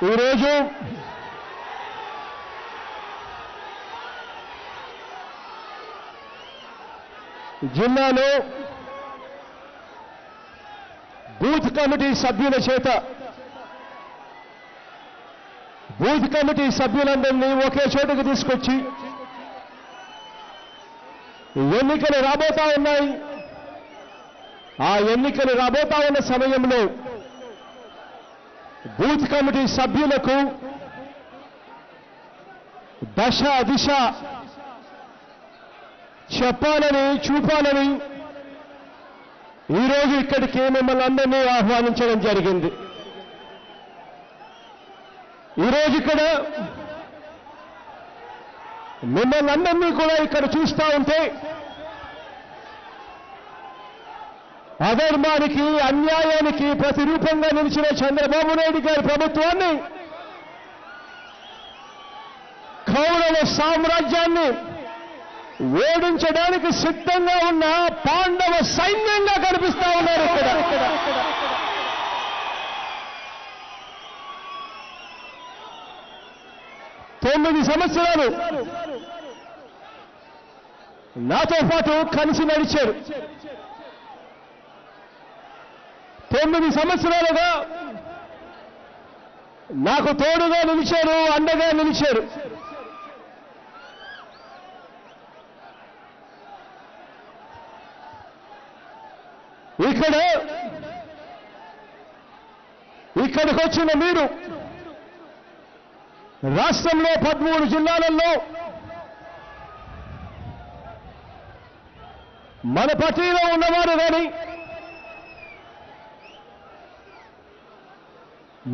ఈరోజు జిల్లాలో booth committee సభ్యుల చేత బూత్ కమిటీ సభ్యులందరినీ ఒకే చోటుకు తీసుకొచ్చి ఎన్నికలు రాబోతా ఉన్నాయి. ఆ ఎన్నికలు రాబోతా ఉన్న సమయంలో బూత్ కమిటీ సభ్యులకు దశ దిశ చెప్పాలని చూపాలని ఈరోజు ఇక్కడికి మిమ్మల్ని అందరినీ ఆహ్వానించడం జరిగింది. ఈరోజు ఇక్కడ మిమ్మల్ని అందరినీ కూడా ఇక్కడ చూస్తూ ఉంటే అధర్మానికి అన్యాయానికి ప్రతిరూపంగా నిలిచిన చంద్రబాబు నాయుడు గారి ప్రభుత్వాన్ని, కౌరవ సామ్రాజ్యాన్ని ఓడించడానికి సిద్ధంగా ఉన్న పాండవ సైన్యంగా కనిపిస్తా ఉన్నారు ఇక్కడ. 9 సంవత్సరాలు నాతో పాటు కలిసి నడిచారు. 9 సంవత్సరాలుగా నాకు తోడుగా నిలిచారు, అండగా నిలిచారు. ఇక్కడికి వచ్చిన మీరు రాష్ట్రంలో 13 జిల్లాలలో మన పార్టీలో ఉన్నవారు కానీ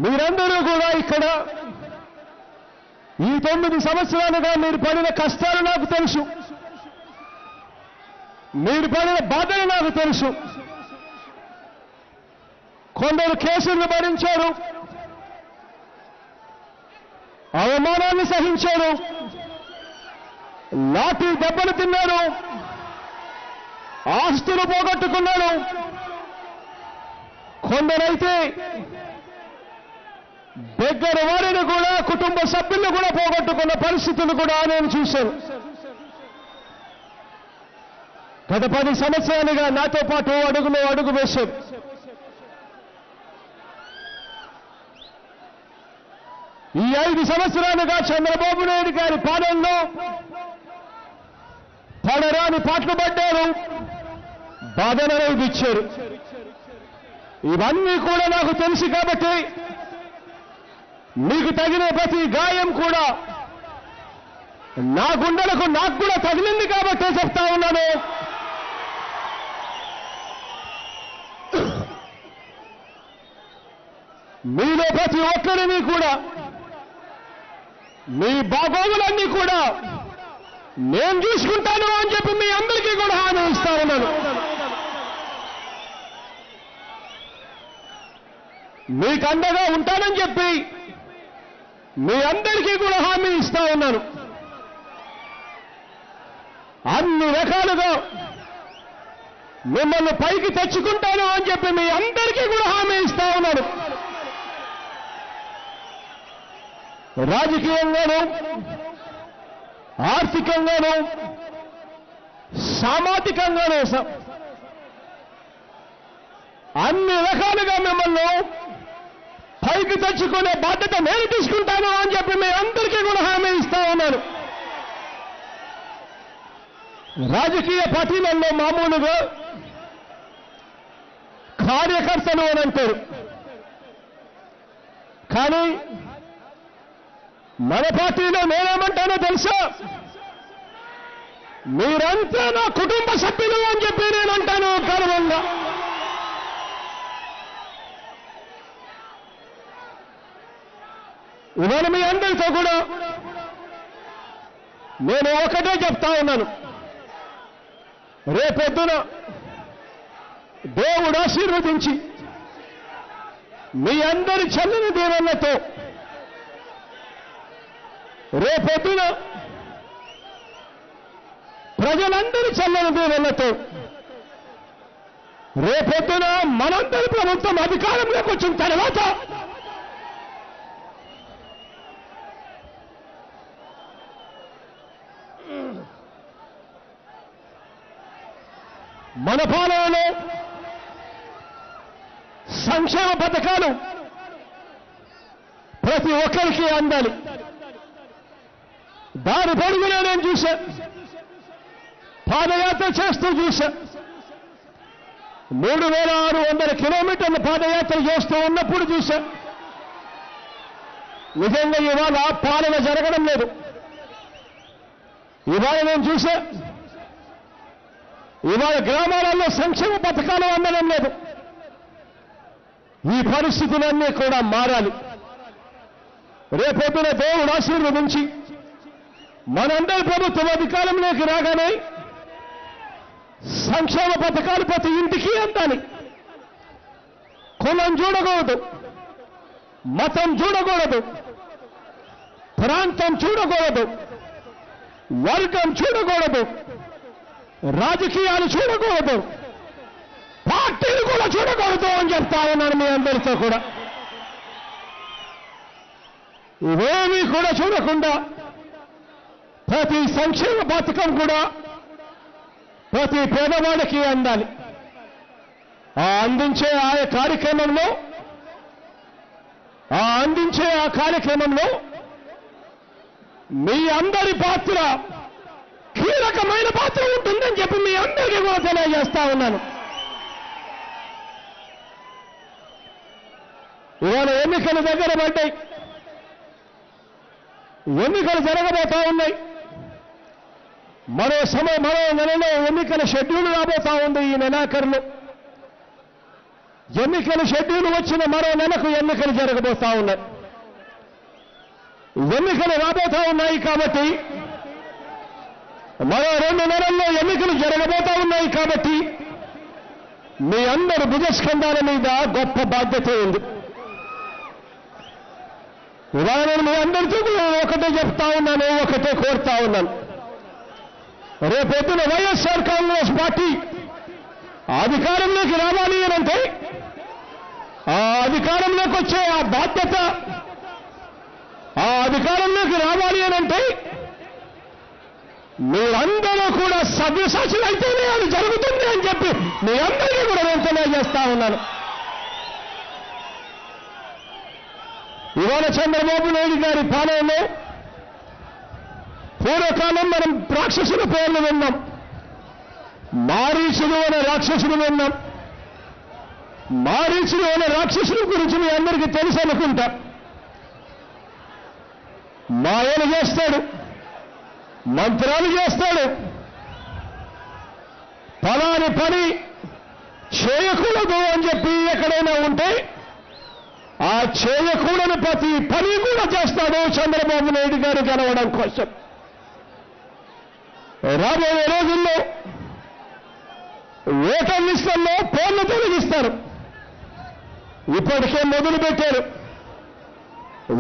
మీరందరూ కూడా ఇక్కడ ఈ 9 సంవత్సరాలుగా మీరు పడిన కష్టాలు నాకు తెలుసు, మీరు పడిన బాధలు నాకు తెలుసు. కొందరు కేసులను భరించారు, అవమానాన్ని సహించారు, లాఠీ దెబ్బలు తిన్నారు, ఆస్తులు పోగొట్టుకున్నారు. కొందరైతే దగ్గర వారిని కూడా, కుటుంబ సభ్యులను కూడా పోగొట్టుకున్న పరిస్థితులు కూడా నేను చూశాను. గత 10 సంవత్సరాలుగా నాతో పాటు అడుగులో అడుగు వేశారు. ఈ 5 సంవత్సరాలుగా చంద్రబాబు నాయుడు గారి పాలనలో పడరాని పాటలు పడ్డారు, బాధను అనుభవించారు. ఇవన్నీ కూడా నాకు తెలుసు కాబట్టి మీకు తగిన ప్రతి గాయం కూడా నా గుండెలకు నాకు కూడా తగిలింది కాబట్టే చెప్తా ఉన్నాను. మీలో ప్రతి ఒక్కరిని కూడా, మీ బాగోగులన్నీ కూడా నేను చూసుకుంటాను అని చెప్పి మీ అందరికీ కూడా హామీ ఇస్తా ఉన్నాను. మీకు అండగా ఉంటానని చెప్పి మీ అందరికీ కూడా హామీ ఇస్తా ఉన్నాను. అన్ని రకాలుగా మిమ్మల్ని పైకి తెచ్చుకుంటాను అని చెప్పి మీ అందరికీ కూడా హామీ ఇస్తా ఉన్నాను. రాజకీయంగాను, ఆర్థికంగాను, సామాజికంగాను అన్ని రకాలుగా మిమ్మల్ని పైకి తెచ్చుకునే బాధ్యత నేను తీసుకుంటాను అని చెప్పి మీ అందరికీ కూడా హామీ ఇస్తా ఉన్నాను. రాజకీయ పార్టీలలో మామూలుగా కార్యకర్తలు అని అంటారు. కానీ మన పార్టీలో నేనేమంటానో తెలుసా? మీరంతా నా కుటుంబ సభ్యులు అని చెప్పి నేనంటాను గర్వంగా. ఇవాళ మీ అందరితో కూడా నేను ఒకటే చెప్తా ఉన్నాను. రేపొద్దున దేవుడు ఆశీర్వదించి మీ అందరి చల్లని దీవెనలతో రేపొద్దున ప్రజలందరి చల్లని దీవెనలతో రేపొద్దున మనందరి ప్రభుత్వం అధికారంలోకి వచ్చిన తర్వాత మన పాలనలో సంక్షేమ పథకాలు ప్రతి ఒక్కరికి అందాలి. దారి పొడుగునే నేను చూశా, పాదయాత్ర చేస్తూ చూశా. 3600 కిలోమీటర్ల పాదయాత్ర చేస్తూ ఉన్నప్పుడు చూశా. నిజంగా ఇవాళ పాలన జరగడం లేదు. ఇవాళ నేను చూశా, ఇవాళ గ్రామాలలో సంక్షేమ పథకాలు అందడం లేదు. ఈ పరిస్థితులన్నీ కూడా మారాలి. రేపొద్దున దేవుడు ఆశీర్వదించి మనందరి ప్రభుత్వం అధికారంలోకి రాగానే సంక్షేమ పథకాలు ప్రతి ఇంటికి అందాలి. కులం చూడకూడదు, మతం చూడకూడదు, ప్రాంతం చూడకూడదు, వర్గం చూడకూడదు, రాజకీయాలు చూడకూడదు, పార్టీలు కూడా చూడకూడదు అని చెప్తా ఉన్నాను మీ అందరితో కూడా. ఇవేమీ కూడా చూడకుండా ప్రతి సంక్షేమ పథకం కూడా ప్రతి పేదవాడికి అందాలి. అందించే ఆ కార్యక్రమంలో మీ అందరి పాత్ర కీలకమైన పాత్ర ఉంటుందని చెప్పి మీ అందరికీ కూడా తెలియజేస్తా ఉన్నాను. ఇవాళ ఎన్నికలు దగ్గర పడ్డాయి, ఎన్నికలు జరగబోతా ఉన్నాయి. మరో నెలలో ఎన్నికల షెడ్యూల్ రాబోతా ఉంది. ఈ నెలాఖరులో ఎన్నికల షెడ్యూల్ వచ్చిన మరో నెలకు ఎన్నికలు జరగబోతా ఉన్నాయి. ఎన్నికలు రాబోతా ఉన్నాయి కాబట్టి మరో 2 నెలల్లో ఎన్నికలు జరగబోతా ఉన్నాయి కాబట్టి మీ అందరి భుజస్కంధాల మీద గొప్ప బాధ్యత ఉంది. ఇవాళ నేను మీ అందరితో ఒకటే చెప్తా ఉన్నాను, ఒకటే కోరుతా ఉన్నాను. రేపొద్దున వైఎస్ఆర్ కాంగ్రెస్ పార్టీ అధికారంలోకి రావాలి అనంటే ఆ అధికారంలోకి వచ్చే ఆ బాధ్యత, ఆ అధికారంలోకి రావాలి అనంటే మీరందరూ కూడా సవ్యసాచులైతేనే అది జరుగుతుంది అని చెప్పి మీ అందరికీ కూడా నేను తెలియజేస్తా ఉన్నాను. ఇవాళ చంద్రబాబు నాయుడు గారి పాలనలో పూర్వకాలం మనం రాక్షసుల పేర్లు విన్నాం. మారీచుడు అనే రాక్షసుడు విన్నాం. మారీచుడు అనే రాక్షసుల గురించి మీ అందరికీ తెలుసు అనుకుంటా. మాయలు చేస్తాడు, మంత్రాలు చేస్తాడు, ఫలాని పని చేయకూడదు అని చెప్పి ఎక్కడైనా ఉంటే ఆ చేయకూడని ప్రతి పని కూడా చేస్తాడు చంద్రబాబు నాయుడు గారు గెలవడం కోసం. రాబోయే రోజుల్లో ఓటర్ లిస్టుల్లో పేర్లు తొలగిస్తారు. ఇప్పటికే మొదలుపెట్టారు.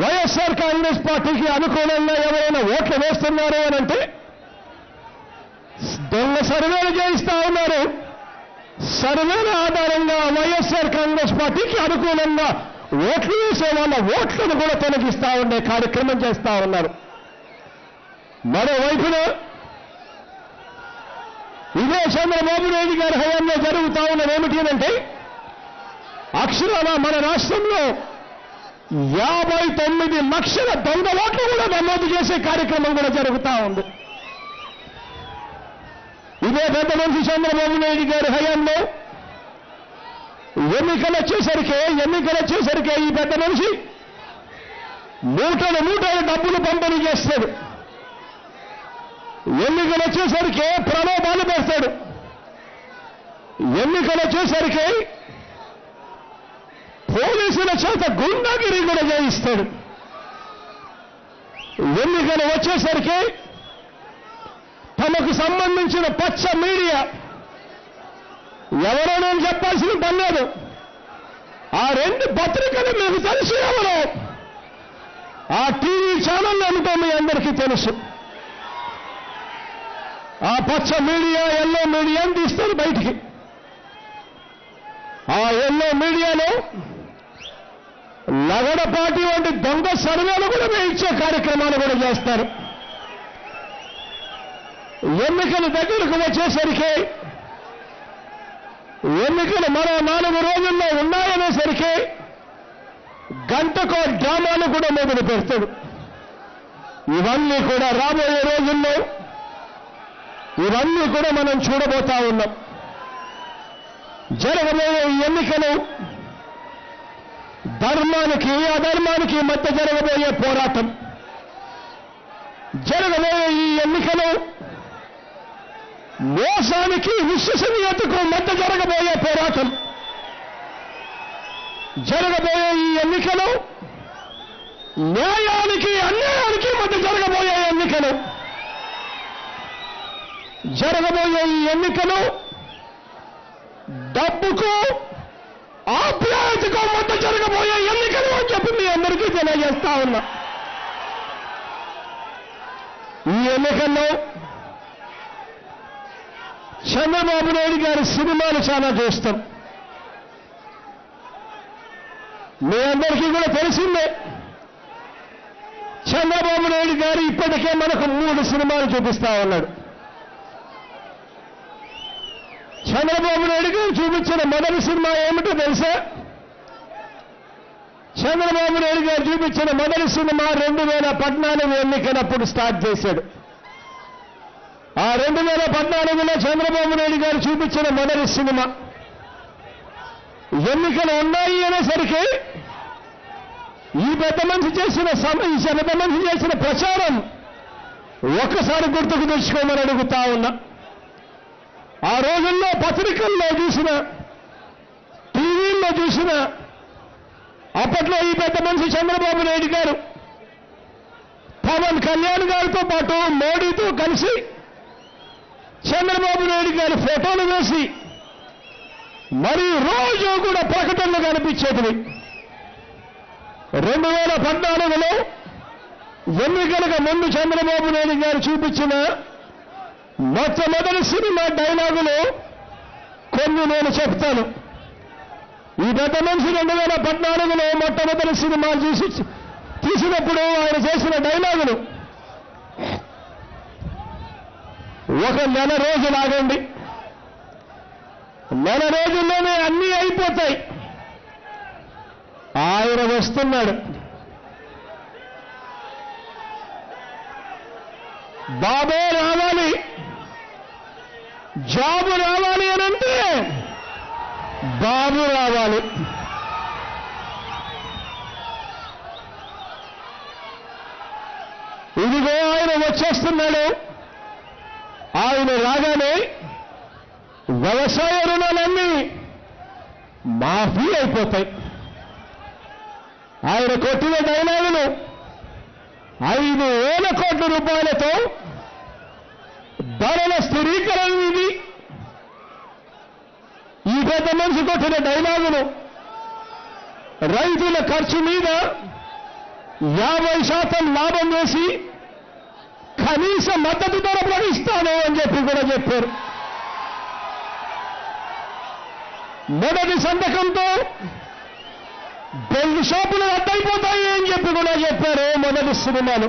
వైఎస్ఆర్ కాంగ్రెస్ పార్టీకి అనుకూలంగా ఎవరైనా ఓట్లు వేస్తున్నారు అనంటే దొంగ సర్వేలు చేయిస్తా ఉన్నారు. సర్వేల ఆధారంగా వైఎస్ఆర్ కాంగ్రెస్ పార్టీకి అనుకూలంగా ఓట్లు వేసే వాళ్ళ ఓట్లను కూడా తొలగిస్తా ఉండే కార్యక్రమం చేస్తా ఉన్నారు. మరోవైపున ఇదే చంద్రబాబు నాయుడు గారి హయాంలో జరుగుతా ఉన్నది ఏమిటి అంటే అక్షరాల మన రాష్ట్రంలో 59 లక్షల దొంగ ఓట్లు కూడా నమోదు చేసే కార్యక్రమం కూడా జరుగుతూ ఉంది. ఇదే పెద్ద మనిషి చంద్రబాబు నాయుడు గారి హయాంలో ఎన్నికలు వచ్చేసరికి ఈ పెద్ద మనిషి మూటలు డబ్బులు పంపిణీ చేస్తాడు. ఎన్నికలు వచ్చేసరికి ప్రలోభాలు పెడతాడు. ఎన్నికలు వచ్చేసరికి పోలీసుల చేత గుండాగిరి కూడా చేయిస్తాడు. ఎన్నికలు వచ్చేసరికి తమకు సంబంధించిన పచ్చ మీడియా ఎవరో నేను చెప్పాల్సిన పని లేదు. ఆ 2 పత్రికలు మీకు తెలుసు ఎవరో, ఆ టీవీ ఛానల్ ఏమిటో మీ అందరికీ తెలుసు. ఆ పచ్చ మీడియా ఎల్లో మీడియాని తీస్తారు బయటికి. ఆ ఎల్లో మీడియాలో లగడపాటి వంటి దొంగ సర్వేలు కూడా వేయించే కార్యక్రమాలు కూడా చేస్తారు. ఎన్నికలు దగ్గరకు వచ్చేసరికి, ఎన్నికలు మరో 4 రోజుల్లో ఉన్నాయనేసరికి గంటకో డ్రామాలు కూడా మొదలు పెడతాడు. ఇవన్నీ కూడా రాబోయే రోజుల్లో ఇవన్నీ కూడా మనం చూడబోతా ఉన్నాం. జరగబోయే ఈ ఎన్నికలు ధర్మానికి అధర్మానికి మధ్య జరగబోయే పోరాటం. జరగబోయే ఈ ఎన్నికలు మోసానికి విశ్వసనీయతకు మధ్య జరగబోయే పోరాటం. జరగబోయే ఈ ఎన్నికలు న్యాయానికి అన్యాయానికి మధ్య జరగబోయే ఎన్నికలు. జరగబోయే ఈ ఎన్నికలు డబ్బుకు ఆప్యాయతకు మధ్య జరగబోయే ఎన్నికలు అని చెప్పి మీ అందరికీ తెలియజేస్తా ఉన్నా. ఈ ఎన్నికల్లో చంద్రబాబు నాయుడు గారి సినిమాలు చాలా చూస్తాం. మీ అందరికీ కూడా తెలిసిందే, చంద్రబాబు నాయుడు గారు ఇప్పటికే మనకు 3 సినిమాలు చూపిస్తా ఉన్నాడు. చంద్రబాబు నాయుడు గారు చూపించిన మొదటి సినిమా ఏమిటో తెలుసా? చంద్రబాబు నాయుడు గారు చూపించిన మొదటి సినిమా 2014 ఎన్నికలప్పుడు స్టార్ట్ చేశాడు. ఆ 2014లో చంద్రబాబు నాయుడు గారు చూపించిన మొదటి సినిమా ఎన్నికలు ఉన్నాయి అనేసరికి ఈ పెద్ద మనిషి చేసిన ప్రచారం ఒక్కసారి గుర్తుకు తెచ్చుకోమని అడుగుతా ఉన్నా. ఆ రోజుల్లో పత్రికల్లో చూసిన, టీవీల్లో చూసిన, అప్పట్లో ఈ పెద్ద మనిషి చంద్రబాబు నాయుడు గారు పవన్ కళ్యాణ్ గారితో పాటు మోడీతో కలిసి చంద్రబాబు నాయుడు గారి ఫోటోలు వేసి మరి రోజు కూడా ప్రకటనలు కనిపించేది. 2014లో ఎన్నికలకు ముందు చంద్రబాబు నాయుడు గారు చూపించిన మొట్టమొదటి సినిమా డైలాగులు కొన్ని నేను చెప్తాను. ఈ పెద్ద మనిషి 2014లో మొట్టమొదటి సినిమా తీసినప్పుడు ఆయన చేసిన డైలాగులు, ఒక నెల రోజులు ఆగండి, నెల రోజుల్లోనే అన్నీ అయిపోతాయి, ఆయన వస్తున్నాడు, బాబే రావాలి, జాబు రావాలి అనంటే బాబు రావాలి. ఇదిగో ఆయన వచ్చేస్తున్నాడు. ఆయన రాగానే వ్యవసాయ రుణాలన్నీ మాఫీ అయిపోతాయి. ఆయన కొట్టిన డైలాగులు 5,000 కోట్ల రూపాయలతో ధరల స్థిరీకరణ నిధి. ఈ పెద్ద మనిషి కొట్టిన డైలాగులు రైతుల ఖర్చు మీద 50% లాభం వేసి కనీస మద్దతు ధర ప్రకటిస్తాను అని చెప్పి కూడా చెప్పారు. మొదటి సంతకంతో బెల్ట్ షాపులు అడ్డైపోతాయి అని చెప్పి కూడా చెప్పారు మొదటి సినిమాలు.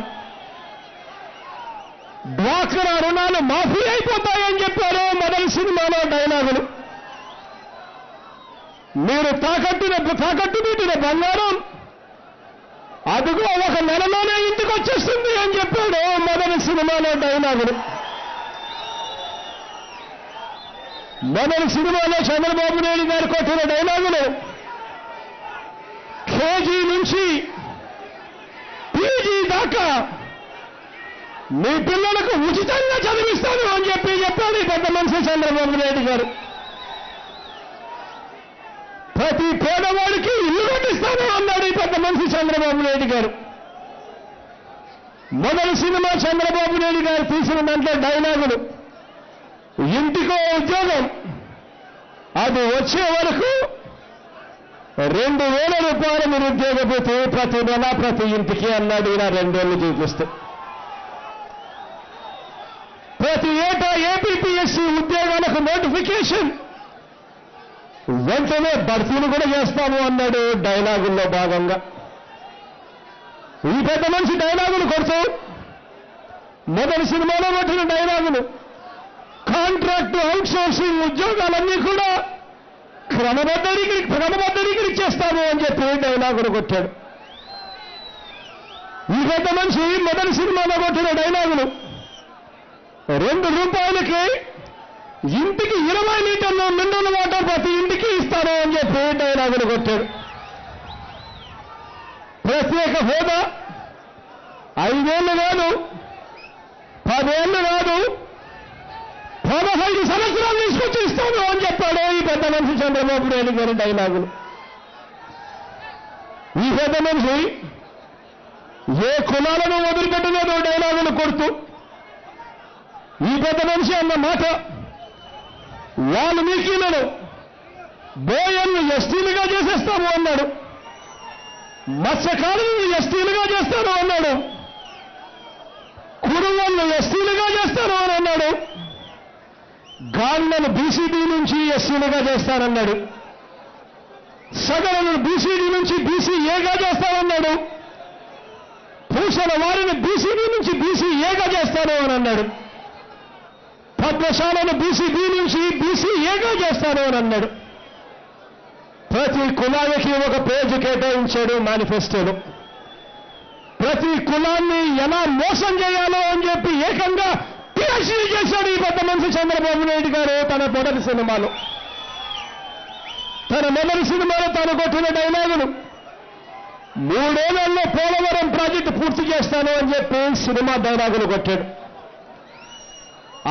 డ్వాక్రా రుణాలు మాఫీ అయిపోతాయని చెప్పారు మొదటి సినిమాలో డైలాగులు. మీరు తాకట్టు పెట్టిన బంగారం అదిగో ఒక నెలలోనే ఇంటికి వచ్చేస్తుంది అని చెప్పాడు మొదటి సినిమాలో డైలాగులు. మొదటి సినిమాలో చంద్రబాబు నాయుడు గారు కొట్టిన డైలాగులు కేజీ నుంచి పీజీ దాకా మీ పిల్లలకు ఉచితంగా చదివిస్తాను అని చెప్పాడు ఈ పెద్ద మనిషి చంద్రబాబు నాయుడు గారు. ప్రతి పేదవాడికి ఇల్లు కట్టిస్తాను అన్నాడు ఈ పెద్ద మనిషి చంద్రబాబు నాయుడు గారు. మొదటి సినిమా చంద్రబాబు నాయుడు గారు తీసిన దాంట్లో డైలాగులు, ఇంటికో ఉద్యోగం, అది వచ్చే వరకు 2,000 రూపాయలు నిరుద్యోగ భృతి ప్రతి నెల ప్రతి ఇంటికి అన్నాడు. ఇలా 2 ఏళ్ళు చూపిస్తూ ప్రతి ఏటా ఏపీపీఎస్సీ ఉద్యోగాలకు నోటిఫికేషన్, వెంటనే భర్తీలు కూడా చేస్తాము అన్నాడు డైలాగుల్లో భాగంగా. ఈ పెద్ద మనిషి డైలాగులు కొడుతూ మొదటి సినిమాలో కొట్టిన డైలాగులు, కాంట్రాక్ట్ అవుట్సోర్సింగ్ ఉద్యోగాలన్నీ కూడా క్రమబద్ధీకరి చేస్తాము అని చెప్పి డైలాగులు కొట్టాడు. ఈ పెద్ద మనిషి మొదటి సినిమాలో కొట్టిన డైలాగులు, 2 రూపాయలకి ఇంటికి 20 లీటర్లు మినరల్ వాటర్ ప్రతి ఇంటికి ఇస్తాను అని చెప్పి డైలాగులు కొట్టాడు. ప్రత్యేక హోదా 5 ఏళ్ళు కాదు, 10 ఏళ్ళు కాదు, 15 సంవత్సరాలు తీసుకొచ్చి ఇస్తాను అని చెప్పాడు ఈ పెద్ద మనిషి చంద్రబాబు నాయుడు గారి డైలాగులు. ఈ పెద్ద మనిషి ఏ కులాలను వదిలిపెట్టలేదో డైలాగులు కొడుతూ ఈ పెద్ద మనిషి అన్న మాట, వాల్మీకిలను బోయన్ను ఎస్టీలుగా చేసేస్తాము అన్నాడు, మత్స్యకారులను ఎస్టీలుగా చేస్తాను అన్నాడు, కురులను ఎస్టీలుగా చేస్తాను అని అన్నాడు, గాళ్లను బీసీడీ నుంచి ఎస్సీలుగా చేస్తానన్నాడు, సగలను బీసీడీ నుంచి బీసీఏగా చేస్తానన్నాడు, పూసల వారిని బీసీడీ నుంచి బీసీఏగా చేస్తాను అని అన్నాడు, పద్మశాలను బీసీబీ నుంచి బీసీఏగా చేస్తాను అని అన్నాడు. ప్రతి కులానికి ఒక పేజీ కేటాయించాడు మేనిఫెస్టోలో. ప్రతి కులాన్ని ఎలా మోసం చేయాలో అని చెప్పి ఏకంగా పిహెచ్డీ చేశాడు ఈ పెద్ద మనిషి చంద్రబాబు నాయుడు గారు తన మొదటి సినిమాలో. తన మొదటి సినిమాలో తాను కొట్టిన డైలాగులు, 3 ఏళ్లలో పోలవరం ప్రాజెక్టు పూర్తి చేస్తాను అని చెప్పి సినిమా డైలాగులు కొట్టాడు.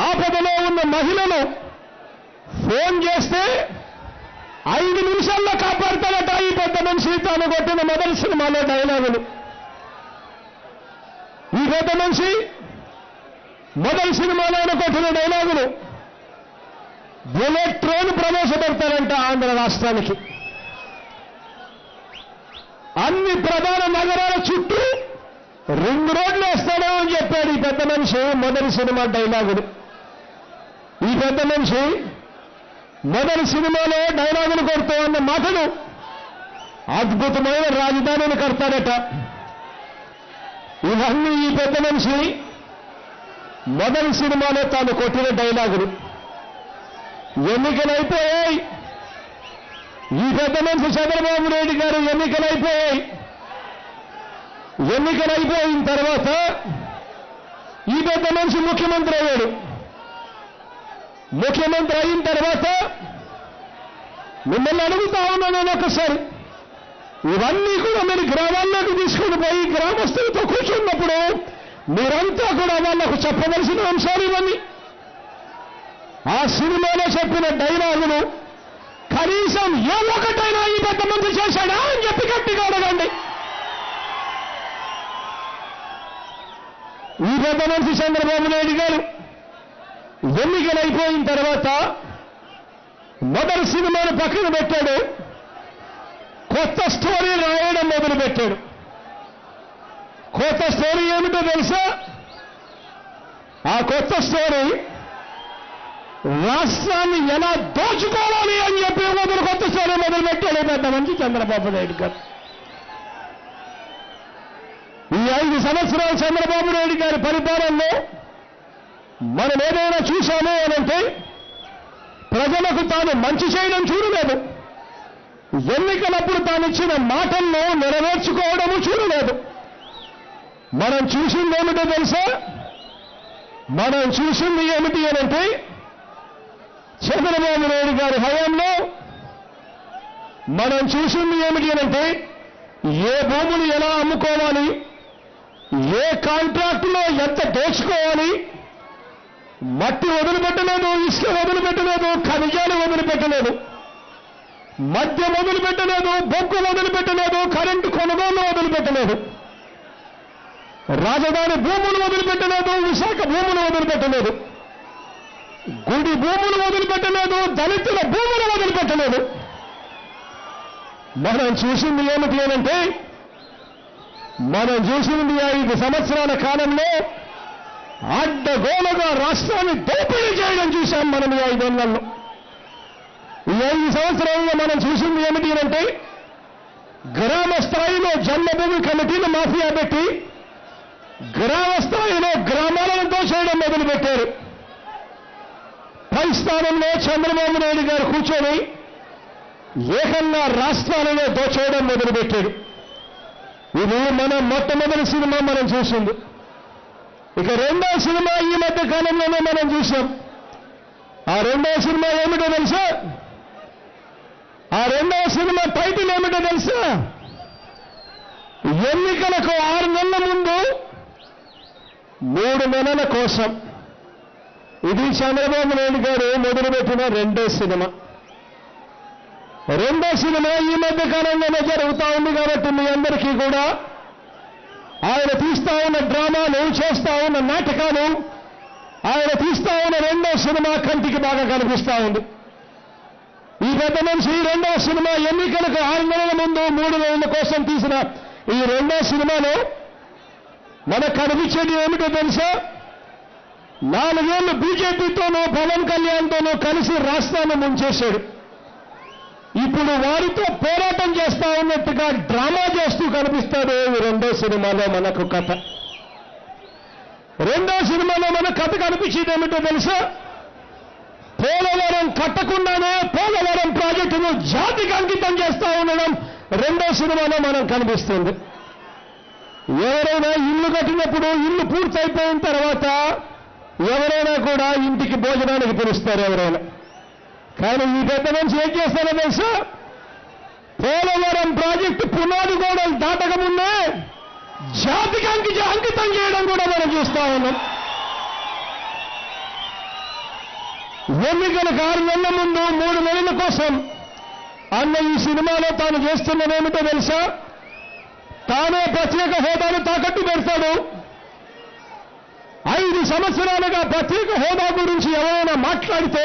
ఆపదలో ఉన్న మహిళను ఫోన్ చేస్తే 5 నిమిషాల్లో కాపాడతాడట ఈ పెద్ద మనిషి తాను కొట్టిన మొదటి సినిమాలో డైలాగులు. ఈ పెద్ద మనిషి మొదటి సినిమాలో కొట్టిన డైలాగులు, బుల్లెట్ ట్రైన్ ప్రవేశపెడతారంట ఆంధ్ర రాష్ట్రానికి, అన్ని ప్రధాన నగరాల చుట్టూ రింగ్ రోడ్లు వేస్తాడు అని చెప్పాడు ఈ పెద్ద మనిషి మొదటి సినిమా డైలాగులు. ఈ పెద్ద మనిషి మొదటి సినిమాలో డైలాగులు కొడుతూ అన్న మాటలు, అద్భుతమైన రాజధానిని కడతాడట. ఇవన్నీ ఈ పెద్ద మనిషి మొదటి సినిమాలో తాను కొట్టిన డైలాగులు. ఎన్నికలైపోయాయి. ఈ పెద్ద మనిషి చంద్రబాబు నాయుడు గారు ఎన్నికలైపోయాయి. ఎన్నికలైపోయిన తర్వాత ఈ పెద్ద మనిషి ముఖ్యమంత్రి అయ్యాడు. ముఖ్యమంత్రి అయిన తర్వాత మిమ్మల్ని అడుగుతా ఉన్నాను ఒకసారి, ఇవన్నీ కూడా మీరు గ్రామాల్లోకి తీసుకుని పోయి గ్రామస్తులతో కూర్చున్నప్పుడు మీరంతా కూడా వాళ్లకు చెప్పవలసిన అంశాలు ఇవన్నీ. ఆ సినిమాలో చెప్పిన డైలాగులు కనీసం ఏ ఒక్కటైనా ఈ పెద్ద మంది చేశాడా అని చెప్పి గట్టిగా అడగండి. ఈ పెద్ద మనిషి చంద్రబాబు నాయుడు గారు ఎన్నికలైపోయిన తర్వాత మొదటి సినిమాను పక్కన పెట్టాడు, కొత్త స్టోరీ రాయడం మొదలుపెట్టాడు. కొత్త స్టోరీ ఏమిటో తెలుసా? ఆ కొత్త స్టోరీ రాష్ట్రాన్ని ఎలా దోచుకోవాలి అని చెప్పి కొత్త స్టోరీ మొదలుపెట్టాడు పెద్ద మనిషి చంద్రబాబు నాయుడు గారు. ఈ 5 సంవత్సరాలు చంద్రబాబు నాయుడు గారి పరిపాలనలో మనం ఏదైనా చూశాము అనంటే ప్రజలకు తాను మంచి చేయడం చూడలేదు, ఎన్నికలప్పుడు తాను ఇచ్చిన మాటలను నెరవేర్చుకోవడము చూడలేదు. మనం చూసింది ఏమిటో తెలుసా? మనం చూసింది ఏమిటి అనంటే చంద్రబాబు నాయుడు గారి హయాంలో మనం చూసింది ఏమిటి అంటే ఏ భూములు ఎలా అమ్ముకోవాలి, ఏ కాంట్రాక్టులో ఎంత దోచుకోవాలి, మట్టి వదిలిపెట్టలేదు, ఇసుక వదిలిపెట్టలేదు, ఖనిజాలు వదిలిపెట్టలేదు, మద్యం వదిలిపెట్టలేదు, బొగ్గు వదిలిపెట్టలేదు, కరెంటు కొనుగోలు వదిలిపెట్టలేదు, రాజధాని భూములు వదిలిపెట్టలేదు, విశాఖ భూములు వదిలిపెట్టలేదు, గుడి భూములు వదిలిపెట్టలేదు, దళితుల భూములు వదిలిపెట్టలేదు. మనం చూసింది ఏమిటి అంటే మనం చూసింది 5 సంవత్సరాల కాలంలో అడ్డగోలుగా రాష్ట్రాన్ని దోపిడీ చేయడం చూశాం మనం ఈ 5 ఏళ్లలో. ఈ 5 సంవత్సరాల్లో మనం చూసింది ఏమిటి అంటే గ్రామ స్థాయిలో జన్మభూమి కమిటీలు మాఫియా పెట్టి గ్రామ స్థాయిలో గ్రామాలను దోచేయడం మొదలుపెట్టారు. పై స్థానంలో చంద్రబాబు నాయుడు గారు కూర్చొని ఏకంగా రాష్ట్రాలలో దోచేయడం మొదలుపెట్టాడు. ఇది మన మొట్టమొదటి సినిమా మనం చూసింది. ఇక రెండో సినిమా ఈ మధ్య కాలంలోనే మనం చూసాం. ఆ రెండో సినిమా ఏమిటో తెలుసా? ఆ రెండో సినిమా టైటిల్ ఏమిటో తెలుసా? ఎన్నికలకు 6 నెలల ముందు 3 నెలల కోసం. ఇది చంద్రబాబు నాయుడు గారు మొదలుపెట్టిన రెండో సినిమా. రెండో సినిమా ఈ మధ్య కాలంలోనే జరుగుతూ ఉంది కాబట్టి మీ అందరికీ కూడా ఆయన తీస్తా ఉన్న డ్రామాలు, చేస్తా ఉన్న నాటకాలు, ఆయన తీస్తా ఉన్న రెండో సినిమా కంటికి బాగా కనిపిస్తా ఉంది. ఈ పెద్ద మనిషి రెండో సినిమా ఎన్నికలకు 6 నెలల ముందు 3 నెలల కోసం తీసిన ఈ రెండో సినిమాలో మనకు కనిపించేది ఏమిటో తెలుసా? 4 ఏళ్లు బీజేపీతోనూ పవన్ కళ్యాణ్తోనూ కలిసి రాష్ట్రాన్ని ముంచేశాడు. ఇప్పుడు వారితో పోరాటం చేస్తా ఉన్నట్టుగా డ్రామా చేస్తూ కనిపిస్తాడు ఈ రెండో సినిమాలో మనకు కథ. రెండో సినిమాలో మన కథ కనిపించేది ఏమిటో తెలుసా? పోలవరం కట్టకుండానే పోలవరం ప్రాజెక్టును జాతికి అంకితం చేస్తా ఉండడం రెండో సినిమాలో మనం కనిపిస్తుంది. ఎవరైనా ఇల్లు కట్టినప్పుడు ఇల్లు పూర్తయిపోయిన తర్వాత ఎవరైనా కూడా ఇంటికి భోజనానికి పిలుస్తారు ఎవరైనా. కానీ ఈ పెద్ద మనిషి ఏం చేస్తారో తెలుసా? పోలవరం ప్రాజెక్టు పునాది గోడలు దాటకముందే జాతికి అంకితం చేయడం కూడా మనం చూస్తా ఉన్నాం. ఎన్నికలకు 6 నెలల ముందు 3 నెలల కోసం అన్న ఈ సినిమాలో తాను చేస్తున్నదేమిటో తెలుసా? తానే ప్రత్యేక హోదాను తాకట్టు పెడతాడు. 5 సంవత్సరాలుగా ప్రత్యేక హోదా గురించి ఎవరైనా మాట్లాడితే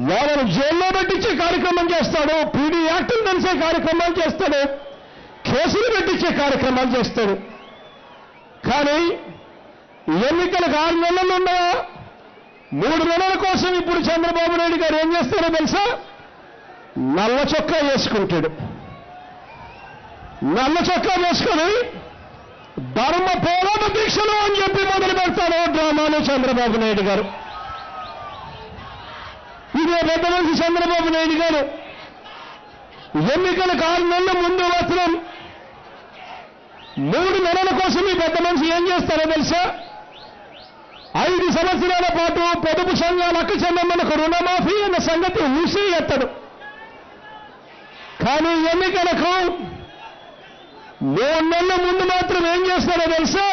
వాళ్ళను జైల్లో పెట్టించే కార్యక్రమం చేస్తాడు, పీడీ యాక్టులు తెలిసే కార్యక్రమాలు చేస్తాడు, కేసులు పెట్టించే కార్యక్రమాలు చేస్తాడు. కానీ ఎన్నికలకు 6 నెలలు ఉండగా 3 నెలల కోసం ఇప్పుడు చంద్రబాబు నాయుడు గారు ఏం చేస్తారో తెలుసా? నల్ల చొక్కా వేసుకుంటాడు. నల్ల చొక్కా వేసుకొని ధర్మ పోరాట దీక్షలు అని చెప్పి మొదలు పెడతాడు డ్రామాలు చంద్రబాబు నాయుడు గారు. ఇదే పెద్ద మనిషి చంద్రబాబు నాయుడు గారు ఎన్నికలకు 6 నెలల ముందు మాత్రం 3 నెలల కోసం ఈ పెద్ద మనిషి ఏం చేస్తారో తెలుసా? 5 సంవత్సరాల పాటు పొదుపు సంఘాల అక్క చెల్లెమ్మలకు రుణమాఫీ అన్న సంగతి ఊసి ఎత్తడు. కానీ ఎన్నికలకు 3 నెలల ముందు మాత్రం ఏం చేస్తారో తెలుసా?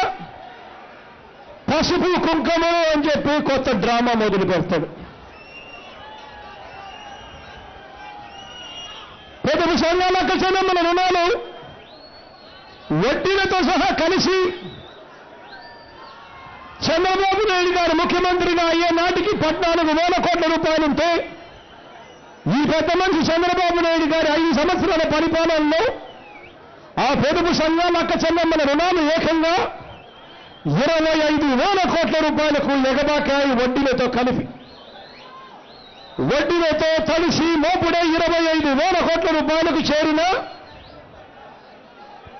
పసుపు కుంకుమ అని చెప్పి కొత్త డ్రామా మొదలు పెడతాడు. పొదుపు సంఘాల అక్క చెల్లెమ్మల రుణాలు వడ్డీలతో సహా కలిసి చంద్రబాబు నాయుడు గారు ముఖ్యమంత్రిగా అయ్యే నాటికి 14,000 కోట్ల రూపాయలుంటే ఈ పెద్ద మనిషి చంద్రబాబు నాయుడు గారి 5 సంవత్సరాల పరిపాలనలో ఆ పొదుపు సంఘాల అక్క చెల్లెమ్మల రుణాలు ఏకంగా 25,000 కోట్ల రూపాయలకు ఎగబాకాయి. వడ్డీలతో కలిపి వడ్డీలతో కలిసి మోపుడే 25,000 కోట్ల రూపాయలకు చేరిన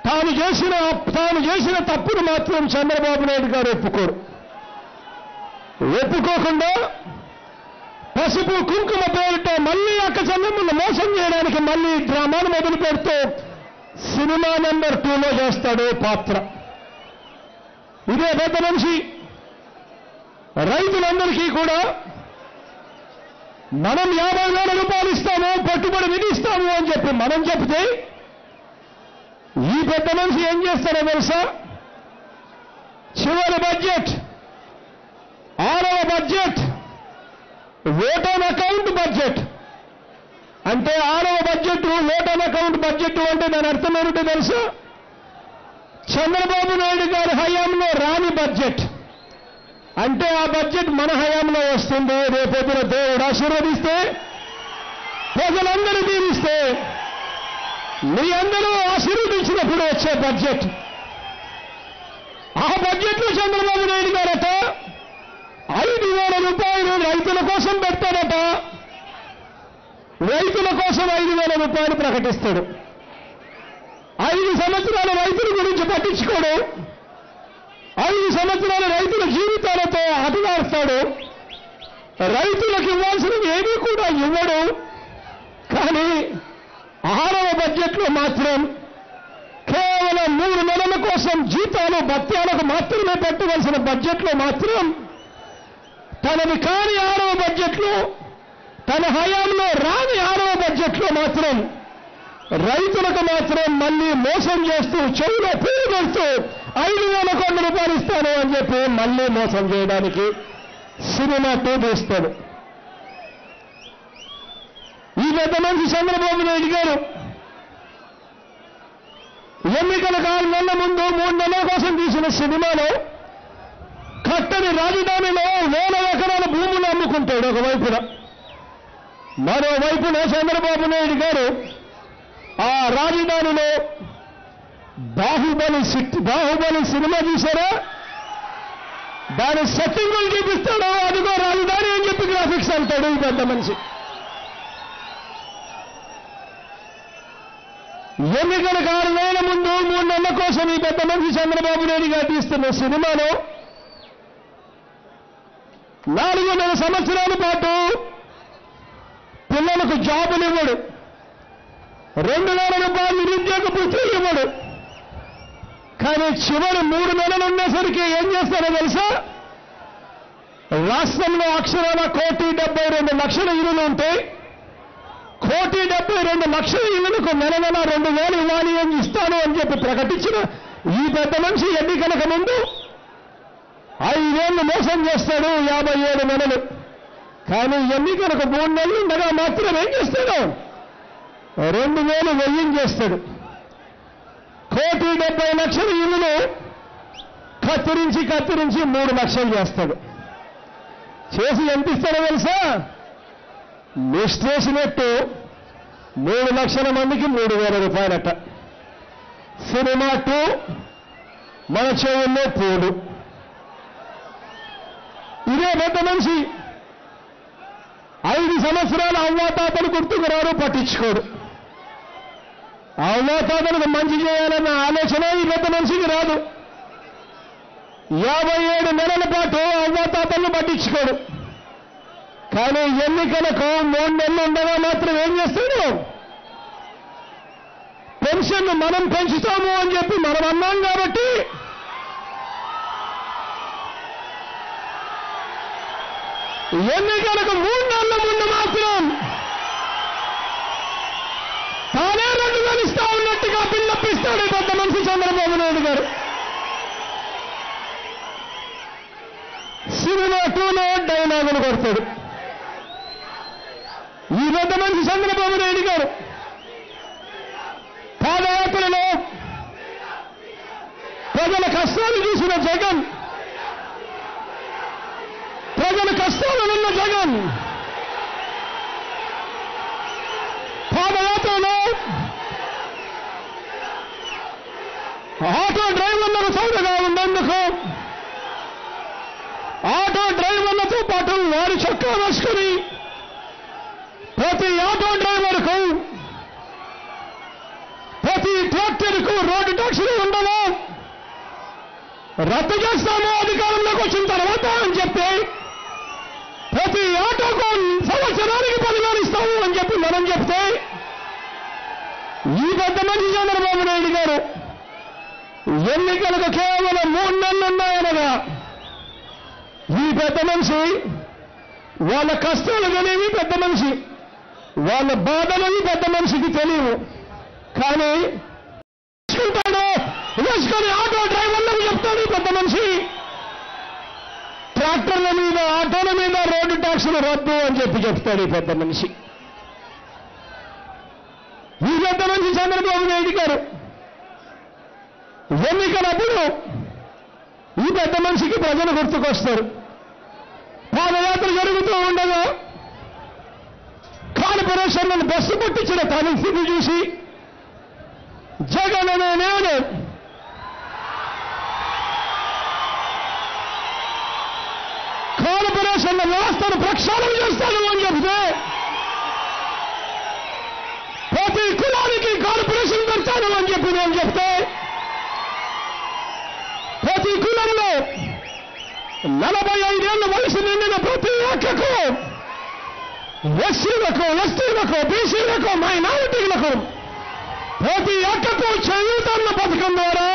తాను చేసిన తప్పును మాత్రం చంద్రబాబు నాయుడు గారు ఒప్పుకోకుండా పసుపు కుంకుమ పేరుతో మళ్ళీ అక్క చెల్లెమ్మను మోసం చేయడానికి మళ్ళీ డ్రామాను మొదలు పెడుతూ సినిమా నెంబర్ 2లో చేస్తాడు పాత్ర. ఇదే పెద్ద మనిషి రైతులందరికీ కూడా మనం 50,000 రూపాయలు ఇస్తాము, పెట్టుబడి విధిస్తాము అని చెప్పి మనం చెప్తే ఈ పెద్ద మనిషి ఏం చేస్తారో తెలుసా? చివరి బడ్జెట్, 6వ budget, vote on account budget. అంటే 6వ budget vote on account budget అంటే దాని అర్థం ఏమిటో తెలుసా? చంద్రబాబు నాయుడు గారి హయాంలో రాని బడ్జెట్. అంటే ఆ బడ్జెట్ మన హయాంలో వస్తుంది. రేపొద్దున దేవుడు ఆశీర్వదిస్తే, ప్రజలందరూ దీవిస్తే, మీ అందరూ ఆశీర్వదించినప్పుడు వచ్చే బడ్జెట్. ఆ బడ్జెట్లో చంద్రబాబు నాయుడు గారట 5,000 రూపాయలు రైతుల కోసం పెడతాడట. రైతుల కోసం 5,000 రూపాయలు ప్రకటిస్తాడు. 5 సంవత్సరాల రైతుల గురించి పట్టించుకోడు. 5 సంవత్సరాల రైతుల జీవితాలతో ఆటలాడతాడు. రైతులకు ఇవ్వాల్సినవి ఏమీ కూడా ఇవ్వడు. కానీ 6వ బడ్జెట్లో మాత్రం కేవలం 3 నెలల కోసం జీతాలు భత్యాలకు మాత్రమే పెట్టవలసిన బడ్జెట్లో మాత్రం, తనది కాని 6వ బడ్జెట్లో, తన హయాంలో రాని 6వ బడ్జెట్లో మాత్రం రైతులకు మాత్రం మళ్ళీ మోసం చేస్తూ, చెవులో పూలు పెడుతూ 5,000 కోట్ల రూపాయలు ఇస్తాను అని చెప్పి మళ్ళీ మోసం చేయడానికి సినిమా తీస్తాడు. ఈ పెద్ద మనిషి చంద్రబాబు నాయుడు గారు ఎన్నికల 4 నెలల ముందు 3 నెలల కోసం తీసిన సినిమాలో కట్టని రాజధానిలో 1,000 ఎకరాల భూములు అమ్ముకుంటాడు ఒకవైపున. మరోవైపున చంద్రబాబు నాయుడు గారు ఆ రాజధానిలో బాహుబలి సినిమా చూసారా? దాని సెట్టింగులు చూపిస్తాడు. అదిగో రాజధాని అని చెప్పి గ్రాఫిక్స్ అంటాడు ఈ పెద్ద మనిషి. ఎన్నికల 6 నెలల ముందు 3 నెలల కోసం ఈ పెద్ద మనిషి చంద్రబాబు నాయుడు గారు తీస్తున్న సినిమాలో 4 సంవత్సరాల పాటు పిల్లలకు జాబులు ఇవ్వడు. 2,000 రూపాయలు నిరుద్యోగ భృతి ఇవ్వడు. కానీ చివరి 3 నెలలు ఉండేసరికి ఏం చేస్తారో తెలుసా? రాష్ట్రంలో అక్షరాల 1,72,00,000 ఇళ్లు ఉంటాయి. 1,72,00,000 ఇళ్లకు నెల 2,000 ఇవ్వాలి అని ఇస్తాను అని చెప్పి ప్రకటించిన ఈ పెద్ద మనిషి ఎన్నికలకు ముందు 5 ఏళ్లు మోసం చేస్తాడు, 57 నెలలు. కానీ ఎన్నికలకు 3 నెలలు ఉండగా మాత్రం ఏం చేస్తాడు? 2,000 వెయ్యించేస్తాడు. 1,70,00,000 ఇళ్లను కత్తిరించి 3 లక్షలు చేస్తాడు. చేసి ఎంత ఇస్తాడో తెలుసా? నిష్ఠేసినట్టు 3 లక్షల మందికి 3,000 రూపాయలట. సినిమా 2 మన చెవుల్లో పూలు. ఇదే పెద్ద మనిషి 5 సంవత్సరాలు అవ్వాతాతలు గుర్తుకు రారు, పట్టించుకోడు. అవ్వాతాతలకు మంచి చేయాలన్న ఆలోచన ఈ పెద్ద మనిషికి రాదు. 57 నెలల పాటు అవ్వాతాతలను పట్టించుకోడు. కానీ ఎన్నికలకు 3 నెలలు ఉండగా మాత్రం ఏం చేస్తాడు? పెన్షన్ మనం పెంచుతాము అని చెప్పి మనం అన్నాం కాబట్టి ఎన్నికలకు 3 నెలల ముందు మాత్రం తానే 2,000 ఇస్తా ఉన్నట్టుగా బిల్లప్పిస్తాడు ఈ పెద్ద మనిషి చంద్రబాబు నాయుడు గారు. సినిమా 2లో డైలాగులు కొడతాడు ఈ పెద్ద మనిషి చంద్రబాబు నాయుడు గారు. పాదయాత్రలో ప్రజల కష్టాలు చూసిన జగన్, ప్రజల కష్టాలున్న జగన్ పాదయాత్రలో ఆటో డ్రైవర్లకు సౌకర్యంగా ఉండేందుకు ఆటో డ్రైవర్లతో పాటు వారి చొక్కా వేసుకుని ప్రతి ఆటో డ్రైవర్కు, ప్రతి ట్రాక్టర్కు రోడ్డు ట్యాక్సులు ఉండవు, రద్దు చేస్తాము అధికారంలోకి వచ్చిన తర్వాత అని చెప్పి ప్రతి ఆటోకు సంవత్సరానికి 10,000 ఇస్తాము అని చెప్పి మనం చెప్తే ఈ పెద్ద మనిషి చంద్రబాబు నాయుడు గారు ఎన్నికలకు కేవలం 3 నెలలు ఉన్నాయనగా ఈ పెద్ద మనిషి వాళ్ళ కష్టాలు అనేవి పెద్ద మనిషి, వాళ్ళ బాధలని పెద్ద మనిషికి తెలియవు. కానీ వేసుకొని ఆటో డ్రైవర్లకు చెప్తాడు పెద్ద మనిషి, ట్రాక్టర్ల మీద ఆటోల మీద రోడ్డు ట్యాక్సులు రద్దు అని చెప్తాడు ఈ పెద్ద మనిషి. ఈ పెద్ద మనిషి చంద్రబాబు నాయుడు గారు ఎన్నికలప్పుడు ఈ పెద్ద మనిషికి ప్రజలు గుర్తుకొస్తారు. పాదయాత్ర జరుగుతూ ఉండగా కార్పొరేషన్లను బస్సు పట్టించిన పరిస్థితి చూసి జగన్ అనే నేను కార్పొరేషన్ల వ్యవస్థను ప్రక్షాళన చేస్తాను అని చెప్తే, ప్రతి కులానికి కార్పొరేషన్ పెడతాను అని చెప్పి నేను చెప్తే, ప్రతి కులంలో 45 ఏళ్ల వయసు నిండిన ప్రతి ఒక్కకు, ఎస్సీలకు, ఎస్టీలకు, బీసీలకు, మైనారిటీలకు ప్రతి ఒక్కకు చేయూతన్న పథకం ద్వారా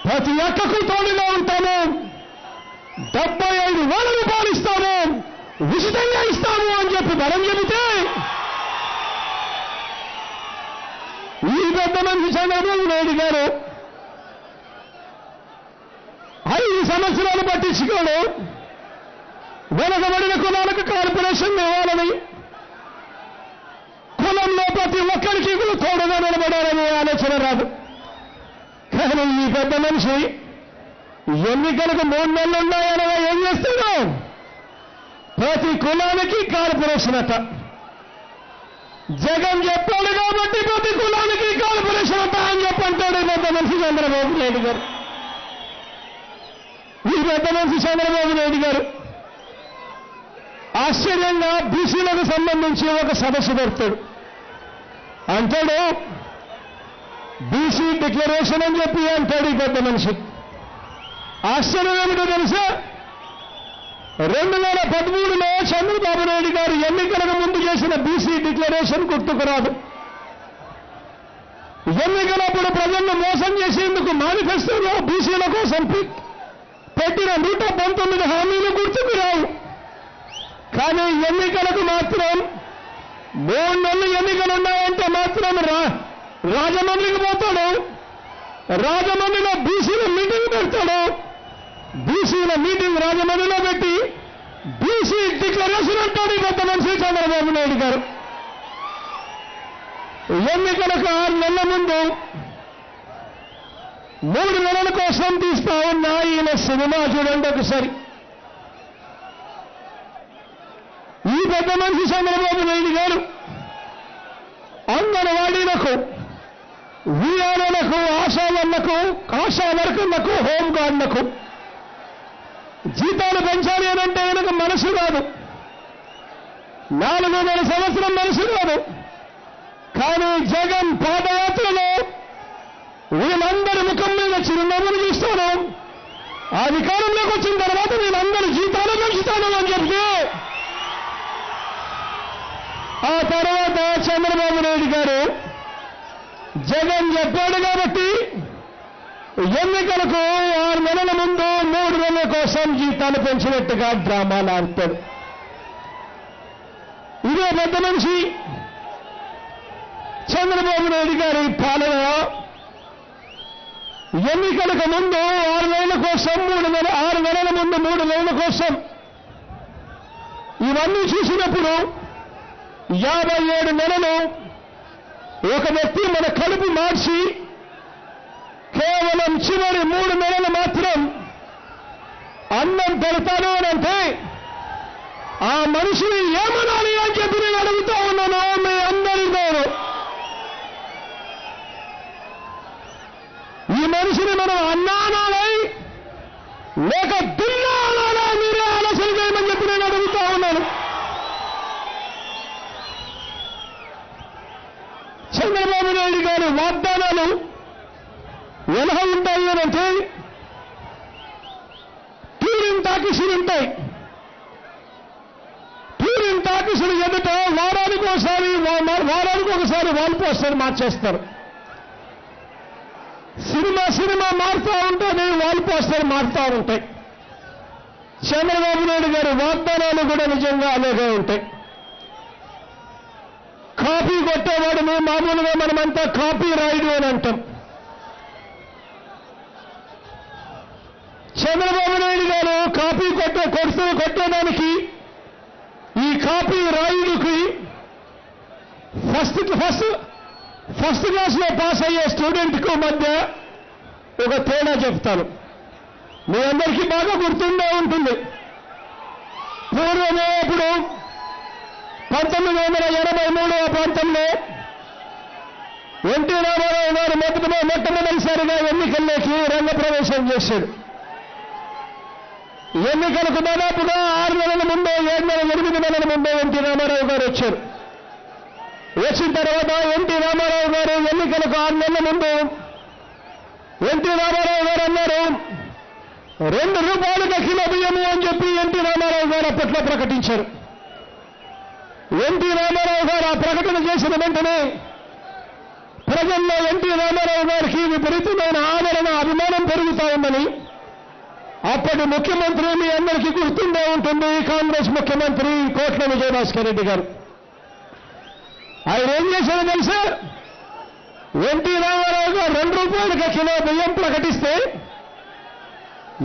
ప్రతి ఒక్కకు తోడుగా ఉంటాము. 75,000 రూపాయలు ఇస్తాము, ఉచితంగా ఇస్తాము అని చెప్పి బలం చెబితే, ఈ పెద్ద మనిషి చంద్రబాబు నాయుడు గారు 5 సంవత్సరాలు పట్టించుకోడు. వెనకబడిన కులాలకు కార్పొరేషన్ ఇవ్వాలని, కులంలో ప్రతి ఒక్కరికి తోడుగా నిలబడాలనే ఆలోచన రాదు. కానీ ఈ పెద్ద మనిషి ఎన్నికలకు 3 నెలలు ఉన్నాయనగా ఏం చేస్తాడు? ప్రతి కులానికి కార్పొరేషన్ అట. జగన్ చెప్పాడు కాబట్టి ప్రతి కులానికి కార్పొరేషన్ అట అని చెప్పంటాడు ఈ పెద్ద మనిషి చంద్రబాబు నాయుడు గారు. ఈ పెద్ద మనిషి చంద్రబాబు నాయుడు గారు ఆశ్చర్యంగా బీసీలకు సంబంధించి ఒక సదస్సు పెడతాడు. అంటాడు బీసీ డిక్లరేషన్ అని చెప్పి అంటాడు ఈ పెద్ద మనిషి. ఆశ్చర్యం ఏమిటో తెలుసా? 2013లో చంద్రబాబు నాయుడు గారు ఎన్నికలకు ముందు చేసిన బీసీ డిక్లరేషన్ గుర్తుకు రాదు. ఎన్నికలప్పుడు ప్రజలను మోసం చేసేందుకు మేనిఫెస్టోలో బీసీల కోసం పెట్టిన 119 హామీలు గుర్తుకు రావు. కానీ ఎన్నికలకు మాత్రం 3 నెలలు ఎన్నికలు ఉన్నాయంటే మాత్రం రాజమండ్రికి పోతాడు. రాజమండ్రిలో బీసీల మీటింగ్ పెడతాడు. బీసీల మీటింగ్ రాజమండ్రిలో పెట్టి బీసీ డిక్లరేషన్ అంటాడు ఈ పెద్ద మనిషి చంద్రబాబు నాయుడు గారు. ఎన్నికలకు 6 నెలల ముందు 3 నెలల కోసం తీస్తా ఉన్న ఈయన సినిమా చూడండి ఒకసారి. ఈ పెద్ద మనిషి చంద్రబాబు నాయుడు గారు అంగన్వాడీలకు, వీఆర్ఓలకు, ఆశా వర్కర్లకు, హోంగార్డులకు జీతాలు పెంచాలి అనంటే ఆయనకు మనసు రాదు. 4 సంవత్సరం మనసు రాదు. కానీ జగన్ పాదయాత్రలో వీళ్ళందరి ముఖం మీద చిరునవ్వులు చూస్తాను. అధికారంలోకి వచ్చిన తర్వాత వీళ్ళందరి జీతాలు పెంచుతాను అని చెప్తే, ఆ తర్వాత చంద్రబాబు నాయుడు గారు జగన్ చెప్పాడు కాబట్టి ఎన్నికలకు 6 నెలల ముందు 3 నెలల కోసం జీతాలు పెంచినట్టుగా డ్రామాలు ఆడతాడు. ఇదే పెద్ద మనిషి చంద్రబాబు నాయుడు గారి పాలన ఎన్నికలకు ముందు 6 నెలల కోసం 6 నెలల ముందు 3 నెలల కోసం ఇవన్నీ చూసినప్పుడు 57 నెలలు ఒక వ్యక్తి మన కడుపు మార్చి కేవలం చివరి 3 నెలలు మాత్రం అన్నం పెడతాను అనంటే ఆ మనిషిని ఏమనాలి అని చెప్పి నేను అడుగుతా ఉన్నాను మీ అందరితో. ఈ మనిషిని మనం అన్నానాలై లేక దున్నానాలా మీరే ఆలోచన చేయమని చెప్పి నేను అడుగుతా ఉన్నాను. చంద్రబాబు నాయుడు గారి వాగ్దానాలు ఎలా ఉంటాయి అనంటే టూరింగ్ టాకీసులు ఉంటాయి. టూరింగ్ టాకీసులు ఎదుట వారానికి ఒకసారి వాల్ పోస్టర్ మార్చేస్తారు. సినిమా మారుతూ ఉంటుంది, వాల్ పోస్టర్ మారుతూ ఉంటాయి. చంద్రబాబు నాయుడు గారి వాగ్దానాలు కూడా నిజంగా అలాగే ఉంటాయి. కాపీ కొట్టేవాడిని మామూలుగా మనమంతా కాపీ రాయుడు అని అంటాం. చంద్రబాబు నాయుడు గారు కాపీ కొట్టేదానికి ఈ కాపీ రాయుడికి ఫస్ట్ క్లాస్లో పాస్ అయ్యే స్టూడెంట్కు మధ్య ఒక తేడా చెప్తాను. మీ అందరికీ బాగా గుర్తుండే ఉంటుంది. పూర్వమే ఇప్పుడు 1983 ఆ ప్రాంతంలో ఎన్టీ రామారావు గారు మొట్టమొదటిసారిగా ఎన్నికల్లోకి రంగప్రవేశం చేశాడు. ఎన్నికలకు దాదాపుగా 6 నెలల ముందే 7 నెలల 8 నెలల ముందే ఎన్టీ రామారావు గారు వచ్చారు. వచ్చిన తర్వాత ఎన్టీ రామారావు గారు ఎన్నికలకు 6 నెలల ముందు ఎన్టీ రామారావు గారు అన్నారు, 2 రూపాయలుగా కిలో బియ్యము అని చెప్పి ఎన్టీ రామారావు గారు అప్పట్లో ప్రకటించారు. ఎన్టీ రామారావు గారు ఆ ప్రకటన చేసిన వెంటనే ప్రజల్లో ఎన్టీ రామారావు గారికి విపరీతమైన ఆదరణ, అభిమానం పెరుగుతా ఉందని అప్పటి ముఖ్యమంత్రి మీ అందరికీ గుర్తుండే ఉంటుంది, కాంగ్రెస్ ముఖ్యమంత్రి కోట్ల విజయభాస్కర్ రెడ్డి గారు. ఆయన ఏం చేశారో తెలుసా? ఎన్టీ రామారావు గారు 2 రూపాయలుగా కిలో బియ్యం ప్రకటిస్తే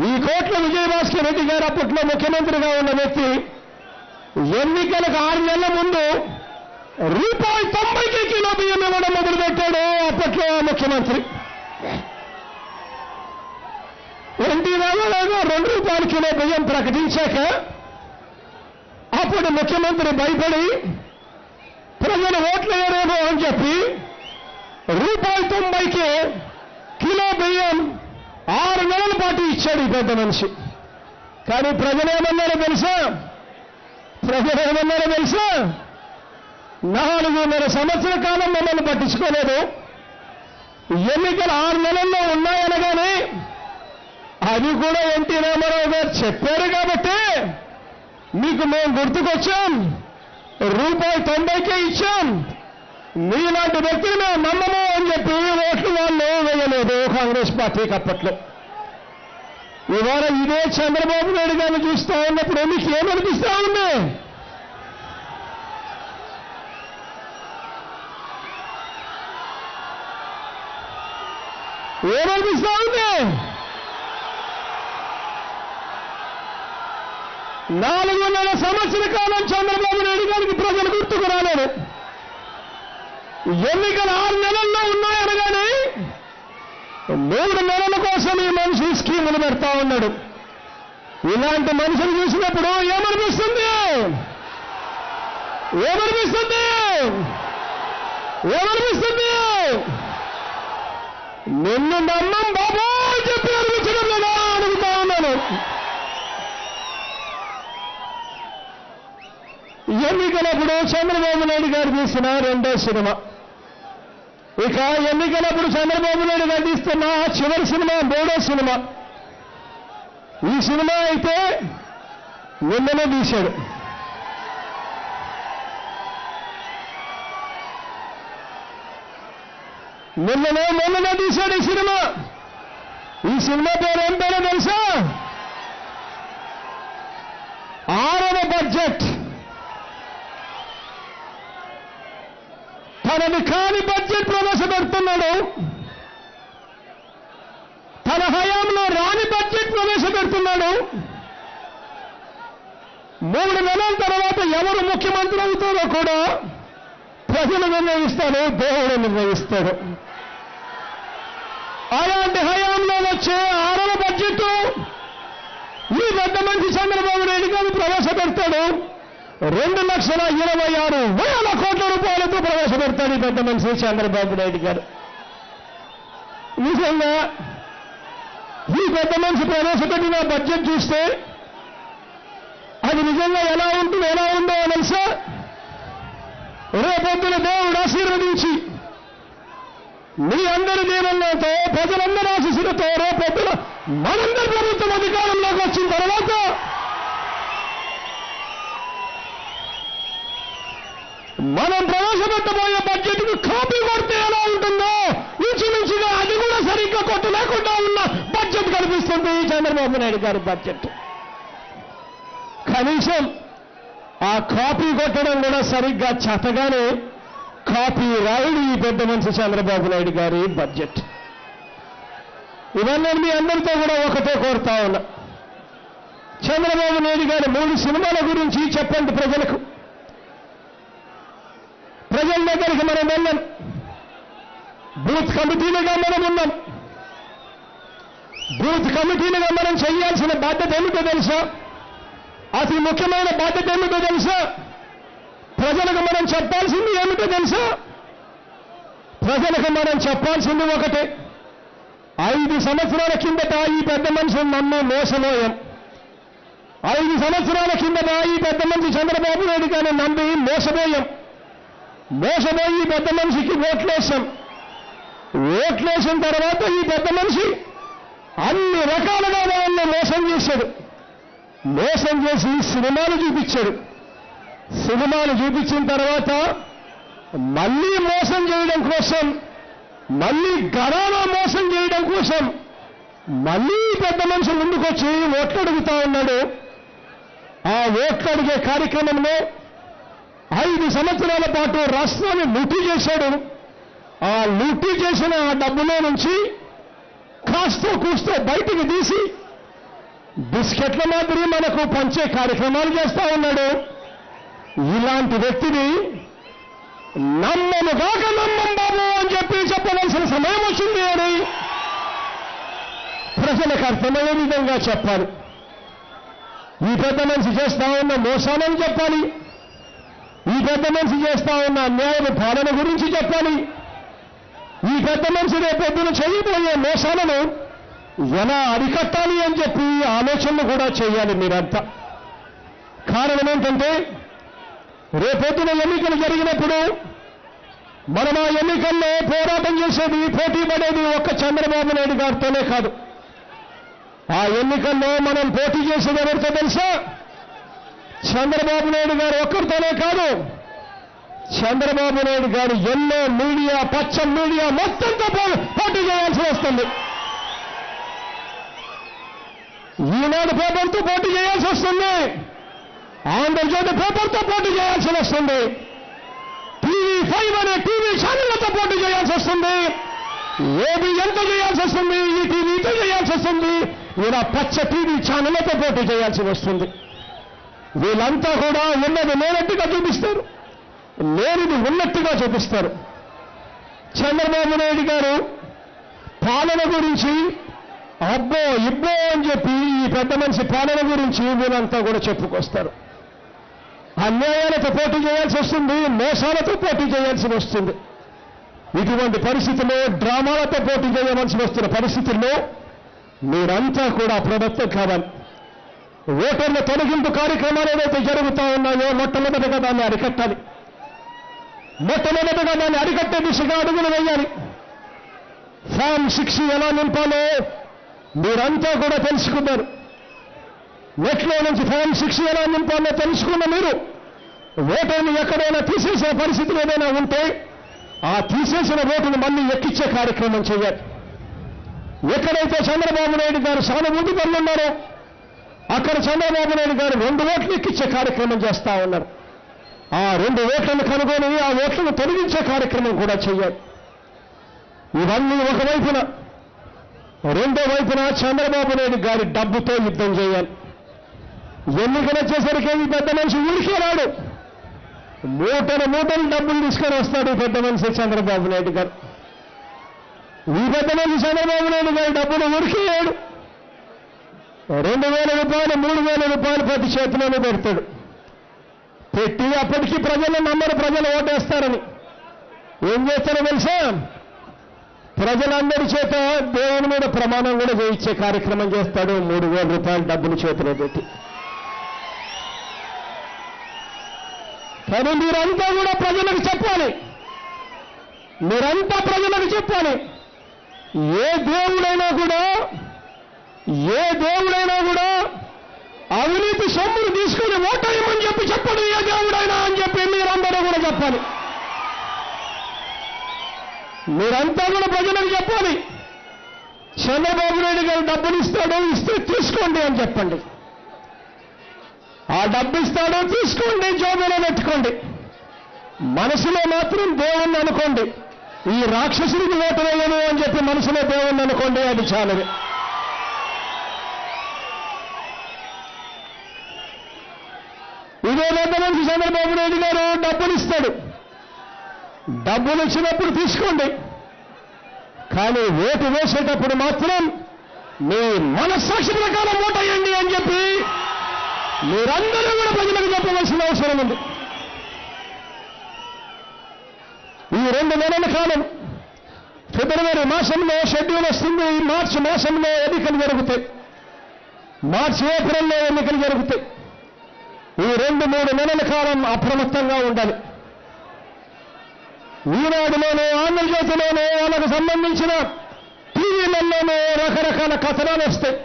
ఈ కోట్ల విజయభాస్కర్ రెడ్డి గారు అప్పట్లో ముఖ్యమంత్రిగా ఉన్న వ్యక్తి ఎన్నికలకు 6 నెలల ముందు ₹90కి కిలో బియ్యం ఇవ్వడం మొదలుపెట్టాడు అప్పట్లో ముఖ్యమంత్రి. ఎన్టీ రామారావు గారు 2 రూపాయల కిలో బియ్యం ప్రకటించాక అప్పుడు ముఖ్యమంత్రి భయపడి ప్రజలు ఓట్లు వేయరేమో అని చెప్పి ₹90కి కిలో బియ్యం 6 నెలల పాటు ఇచ్చాడు ఈ పెద్ద మనిషి. కానీ ప్రజలేమన్నారో తెలుసా? 4.5 సంవత్సర కాలం మమ్మల్ని పట్టించుకోలేదు. ఎన్నికలు 6 నెలల్లో ఉన్నాయనగానే అది కూడా ఎన్టీ రామారావు గారు చెప్పారు కాబట్టి మీకు మేము గుర్తుకొచ్చాం, ₹90కే ఇచ్చాం, మీలాంటి వ్యక్తిని మేము నమ్మము అని చెప్పి ఓట్లు వాళ్ళు వేయలేదు కాంగ్రెస్ పార్టీకి అప్పట్లో. ఇవాళ ఇదే చంద్రబాబు నాయుడు గారిని చూస్తూ ఉన్నప్పుడు మీకు ఏమనిపిస్తా ఉంది? ఏమనిపిస్తా ఉంది? 4.5 సంవత్సర కాలం చంద్రబాబు నాయుడు గారికి ప్రజలు గుర్తుకు రాలేదు. ఎన్నికలు 6 నెలల్లో ఉన్నాయనగానే 3 నెలల కోసం ఈ మనిషి స్కీములు పెడతా ఉన్నాడు. ఇలాంటి మనుషులు చూసినప్పుడు ఏమనిపిస్తుంది? నిన్ను నమ్మం బాబు అని చెప్పి అనిపించడం లేదా అడుగుతా ఉన్నాను. ఎన్నికలప్పుడు చంద్రబాబు నాయుడు గారు తీసిన 2వ సినిమా, ఇక ఎన్నికలప్పుడు చంద్రబాబు నాయుడు గారు తీస్తున్న చివరి సినిమా 3వ సినిమా. ఈ సినిమా అయితే నిన్ననే తీశాడు. మొన్ననే తీశాడు ఈ సినిమా. ఈ సినిమా పేరు ఏం పేరో తెలుసా? 6వ బడ్జెట్. తనది కాని బడ్జెట్ ప్రవేశపెడుతున్నాడు. తన హయాంలో రాని బడ్జెట్ ప్రవేశపెడుతున్నాడు. 3 నెలల తర్వాత ఎవరు ముఖ్యమంత్రి అవుతారో కూడా ప్రజలు నిర్ణయిస్తారు, దేవుడు నిర్ణయిస్తాడు. అలాంటి హయాంలో వచ్చే 6వ బడ్జెట్ ఈ పెద్ద మనిషి చంద్రబాబు నాయుడు గారు ప్రవేశపెడతాడు. 2,26,000 కోట్ల రూపాయలతో ప్రవేశపెడతాడు ఈ పెద్ద మనిషి చంద్రబాబు నాయుడు గారు. నిజంగా ఈ పెద్ద మనిషి ప్రవేశపెట్టిన బడ్జెట్ చూస్తే అది నిజంగా ఎలా ఉందో తెలుసా? రేపొద్దున దేవుడు ఆశీర్వదించి మీ అందరి దీవెనలతో, ప్రజలందరి ఆశీస్సులతో రేపొద్దున మనందరి ప్రభుత్వం అధికారంలోకి వచ్చిన తర్వాత మనం ప్రవేశపెట్టబోయే బడ్జెట్కు కాపీ కొడితే ఎలా ఉంటుందో ఇంచుమించుగా అది కూడా సరిగ్గా కొట్టు లేకుండా ఉన్న బడ్జెట్ కనిపిస్తుంది ఈ చంద్రబాబు నాయుడు గారి బడ్జెట్. కనీసం ఆ కాపీ కొట్టడం కూడా సరిగ్గా చేతగానే కాపీ రాయుడు ఈ పెద్ద మనిషి చంద్రబాబు నాయుడు గారి బడ్జెట్. ఇవన్నీ మీ అందరితో కూడా ఒకటే కోరుతా ఉన్నా, చంద్రబాబు నాయుడు గారి 3 సినిమాల గురించి చెప్పండి ప్రజలకు. ప్రజల దగ్గరికి మనం వెళ్ళాం, బూత్ కమిటీలుగా మనం ఉన్నాం. బూత్ కమిటీలుగా మనం చేయాల్సిన బాధ్యత ఏమిటో తెలుసా? అతి ముఖ్యమైన బాధ్యత ఏమిటో తెలుసా? ప్రజలకు మనం చెప్పాల్సింది ఏమిటో తెలుసా? ప్రజలకు మనం చెప్పాల్సింది ఒకటే, 5 సంవత్సరాల కిందట ఈ పెద్ద మనుషులు నన్ను మోసపోయాం. 5 సంవత్సరాల కిందట ఈ పెద్ద మనిషి చంద్రబాబు నాయుడు గారిని నమ్మి మోసపోయాం. మోసపోయి ఈ పెద్ద మనిషికి ఓట్లేసాం. ఓట్లేసిన తర్వాత ఈ పెద్ద మనిషి అన్ని రకాలుగా వాళ్ళని మోసం చేశాడు. మోసం చేసి సినిమాలు చూపించాడు. సినిమాలు చూపించిన తర్వాత మళ్ళీ మోసం చేయడం కోసం, మళ్ళీ గడాలో మోసం చేయడం కోసం మళ్ళీ పెద్ద మనిషి ముందుకొచ్చి ఓట్లు అడుగుతా ఉన్నాడు. ఆ ఓట్లు అడిగే కార్యక్రమంలో 5 సంవత్సరాల పాటు రాష్ట్రాన్ని లూటీ చేశాడు. ఆ లూటీ చేసిన ఆ డబ్బులో నుంచి కాస్తో కూస్తో బయటికి తీసి బిస్కెట్ల మాదిరి మనకు పంచే కార్యక్రమాలు చేస్తా ఉన్నాడు. ఇలాంటి వ్యక్తిని నమ్మను కాక నమ్మం బాబు అని చెప్పవలసిన సమయం వచ్చింది అని ప్రజలకు అర్థమయ్యే విధంగా చెప్పాలి. ఈ పెద్ద మనిషి చేస్తా ఉన్న మోసాలను చెప్పాలి. ఈ పెద్ద మనిషి చేస్తా ఉన్న అన్యాయ పాలన గురించి చెప్పాలి. ఈ పెద్ద మనిషి రేపొద్దున చేయబోయే మోసాలను ఎలా అరికట్టాలి అని చెప్పి ఆలోచనలు కూడా చేయాలి మీరంతా. కారణం ఏంటంటే, రేపొద్దున ఎన్నికలు జరిగినప్పుడు మనం ఆ ఎన్నికల్లో పోరాటం చేసేది, పోటీ పడేది ఒక్క చంద్రబాబు నాయుడు గారితోనే కాదు. ఆ ఎన్నికల్లో మనం పోటీ చేసేది ఎవరితో తెలుసా? చంద్రబాబు నాయుడు గారు ఒక్కరితోనే కాదు, చంద్రబాబు నాయుడు గారు ఎన్నో మీడియా, పచ్చం మీడియా మొత్తంతో పోటీ చేయాల్సి వస్తుంది. ఈనాడు పేపర్తో పోటీ చేయాల్సి వస్తుంది. ఆంధ్రజ్యోతి పేపర్తో పోటీ చేయాల్సి వస్తుంది. TV5 అనే టీవీ ఛానళ్లతో పోటీ చేయాల్సి వస్తుంది. ఏబిఎన్తో చేయాల్సి వస్తుంది. ఈటీవీతో చేయాల్సి వస్తుంది. ఇలా పచ్చ టీవీ ఛానళ్లతో పోటీ చేయాల్సి వస్తుంది. వీళ్ళంతా కూడా ఉన్నది లేనట్టుగా చూపిస్తారు, లేనిది ఉన్నట్టుగా చూపిస్తారు. చంద్రబాబు నాయుడు గారు పాలన గురించి అబ్బో ఇబ్బో అని చెప్పి ఈ పెద్ద మనిషి పాలన గురించి వీళ్ళంతా కూడా చెప్పుకొస్తారు. అన్యాయాలతో పోటీ చేయాల్సి వస్తుంది, మోసాలతో పోటీ చేయాల్సి వస్తుంది. ఇటువంటి పరిస్థితుల్లో డ్రామాలతో పోటీ చేయవలసి వస్తున్న పరిస్థితుల్లో మీరంతా కూడా అప్రమత్తం కావాలి. ఓటర్ల తొలగింపు కార్యక్రమాలు ఏవైతే జరుగుతూ ఉన్నాయో మొట్టమొదటిగా దాన్ని అరికట్టాలి. మొట్టమొదటిగా దాన్ని అరికట్టే దిశగా అడుగులు వేయాలి. ఫామ్ 6 ఎలా నింపాలో మీరంతా కూడా తెలుసుకున్నారు. నెట్లో నుంచి ఫామ్ 6 ఎలా నింపాలో తెలుసుకున్న మీరు ఓటర్ని ఎక్కడైనా తీసేసే పరిస్థితులు ఏదైనా ఉంటే ఆ తీసేసిన ఓటును మళ్ళీ ఎక్కించే కార్యక్రమం చేయాలి. ఎక్కడైతే చంద్రబాబు నాయుడు గారు సానుభూతి పనులున్నారో అక్కడ చంద్రబాబు నాయుడు గారు 2 ఓట్లు ఎక్కించే కార్యక్రమం చేస్తా ఉన్నారు. ఆ 2 ఓట్లను కనుగొని ఆ ఓట్లను తొలగించే కార్యక్రమం కూడా చేయాలి. ఇవన్నీ ఒకవైపున, రెండో వైపున చంద్రబాబు నాయుడు గారి డబ్బుతో యుద్ధం చేయాలి. ఎన్నికలు వచ్చేసరికి ఈ పెద్ద మనిషి ఊరికే రాడు, మూటలు డబ్బులు తీసుకొని వస్తాడు. ఈ పెద్ద మనిషి చంద్రబాబు నాయుడు గారు, ఈ పెద్ద మనిషి చంద్రబాబు నాయుడు గారి డబ్బులు ఊరికేయాడు. 2,000 రూపాయలు 3,000 రూపాయలు ప్రతి చేతిలోనే పెడతాడు. పెట్టి అప్పటికీ ప్రజలు నమ్మరు, ప్రజలు ఓటేస్తారని ఏం చేస్తారో తెలుసా? ప్రజలందరి చేత దేవుని మీద ప్రమాణం కూడా చేయించే కార్యక్రమం చేస్తాడు. 3,000 రూపాయలు డబ్బులు చేతిలో పెట్టి. కానీ మీరంతా కూడా ప్రజలకు చెప్పాలి, మీరంతా ప్రజలకు చెప్పాలి. ఏ దేవుడైనా కూడా అవినీతి సొమ్మును తీసుకుని ఓటేయమని చెప్పడు ఏ దేవుడైనా అని చెప్పి మీరందరూ కూడా చెప్పాలి. మీరంతా కూడా ప్రజలకు చెప్పాలి. చంద్రబాబు నాయుడు గారు డబ్బులు ఇస్తాడు, ఇస్తే తీసుకోండి అని చెప్పండి. ఆ డబ్బు ఇస్తాడో తీసుకోండి, జోబులో పెట్టుకోండి. మనసులో మాత్రం దేవుణ్ణి అనుకోండి. ఈ రాక్షసుడికి ఓటు వేయను అని చెప్పి మనసులో దేవుణ్ణి అనుకోండి, అది చాలు. ఇదే పెద్ద మనిషి చంద్రబాబు నాయుడు గారు డబ్బులు ఇస్తాడు. డబ్బులు ఇచ్చినప్పుడు తీసుకోండి, కానీ ఓటు వేసేటప్పుడు మాత్రం మీ మనస్సాక్షి ప్రకారం ఓటు వేయండి అని చెప్పి మీరందరూ కూడా ప్రజలకు చెప్పవలసిన అవసరం ఉంది. ఈ 2 నెలల కాలం ఫిబ్రవరి మాసంలో షెడ్యూల్ వస్తుంది. మార్చి మాసంలో ఎన్నికలు జరుగుతాయి, మార్చి ఏప్రిల్లో ఎన్నికలు జరుగుతాయి. ఈ 2-3 నెలల కాలం అప్రమత్తంగా ఉండాలి. ఈనాడులోనూ ఆంధ్రజ్యోతిలోనూ వాళ్ళకు సంబంధించిన టీవీలలోనూ రకరకాల కథనాలు వస్తాయి.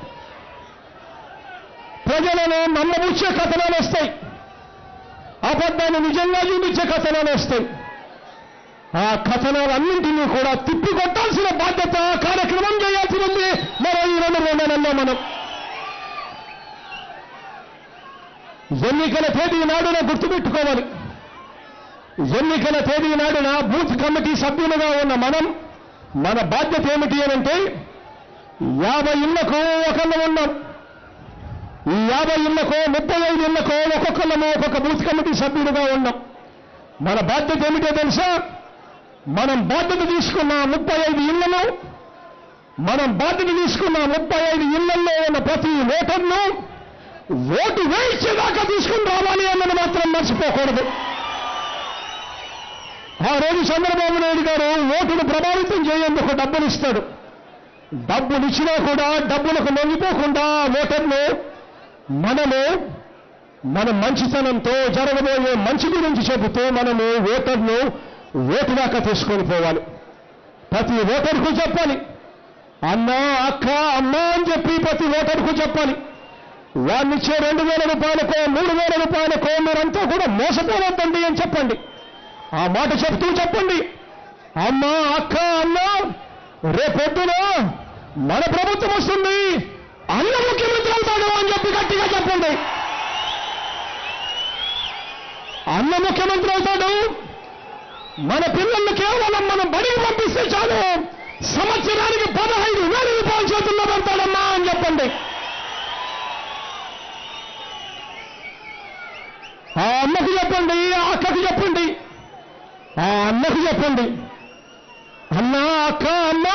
ప్రజలను నమ్మబుచ్చే కథనాలు వస్తాయి, అబద్ధాన్ని నిజంగా చూపించే కథనాలు వస్తాయి. ఆ కథనాలన్నింటినీ కూడా తిప్పికొట్టాల్సిన బాధ్యత, కార్యక్రమం చేయాల్సి ఉంది మరో ఈ 2 నెలల్లో. మనం ఎన్నికల తేదీ నాడున గుర్తుపెట్టుకోవాలి. ఎన్నికల తేదీ నాడున బూత్ కమిటీ సభ్యులుగా ఉన్న మన బాధ్యత ఏమిటి అనంటే 50 ఇళ్లకు ఒకళ్ళు ఉన్నాం. ఈ 50 ఇళ్లకు 35 ఇళ్లకు ఒక్కొక్కళ్ళము ఒక్కొక్క బూత్ కమిటీ సభ్యులుగా ఉన్నాం. మన బాధ్యత ఏమిటో తెలుసా? మనం బాధ్యత తీసుకున్న 35 ఇళ్లను, మనం బాధ్యత తీసుకున్న 35 ఇళ్లలో ఉన్న ప్రతి ఓటర్ను ఓటు వేయించేదాకా తీసుకుని రావాలి అన్నది మాత్రం మర్చిపోకూడదు. ఆ రోజు చంద్రబాబు నాయుడు గారు ఓటును ప్రభావితం చేయేందుకు డబ్బులు ఇస్తాడు. డబ్బులు ఇచ్చినా కూడా డబ్బులకు లొంగిపోకుండా ఓటర్ను మన మంచితనంతో జరగబోయే మంచి గురించి చెబుతూ మనము ఓటర్ను ఓటు దాకా తీసుకొని పోవాలి. ప్రతి ఓటర్కు చెప్పాలి, అన్నా అక్క అమ్మా అని చెప్పి ప్రతి ఓటర్కు చెప్పాలి. వాళ్ళిచ్చే 2,000 రూపాయలకో 3,000 రూపాయలకో మీరంతా కూడా మోసపోవద్దండి అని చెప్పండి. ఆ మాట చెప్తూ చెప్పండి, అమ్మా అక్క అన్నా రేపొద్దున మన ప్రభుత్వం వస్తుంది, అన్న ముఖ్యమంత్రి అవుతాడు అని చెప్పి గట్టిగా చెప్పండి. అన్న ముఖ్యమంత్రి అవుతాడు, మన పిల్లల్ని కేవలం మనం బడికి పంపిస్తే చాలు, సంవత్సరానికి 15,000 రూపాయల చేతుల్లో పెడతాడమ్మా అని చెప్పండి. ఆ అమ్మకు చెప్పండి, ఆ అక్కకు చెప్పండి, ఆ అన్నకు చెప్పండి, అన్నా అక్క అమ్మ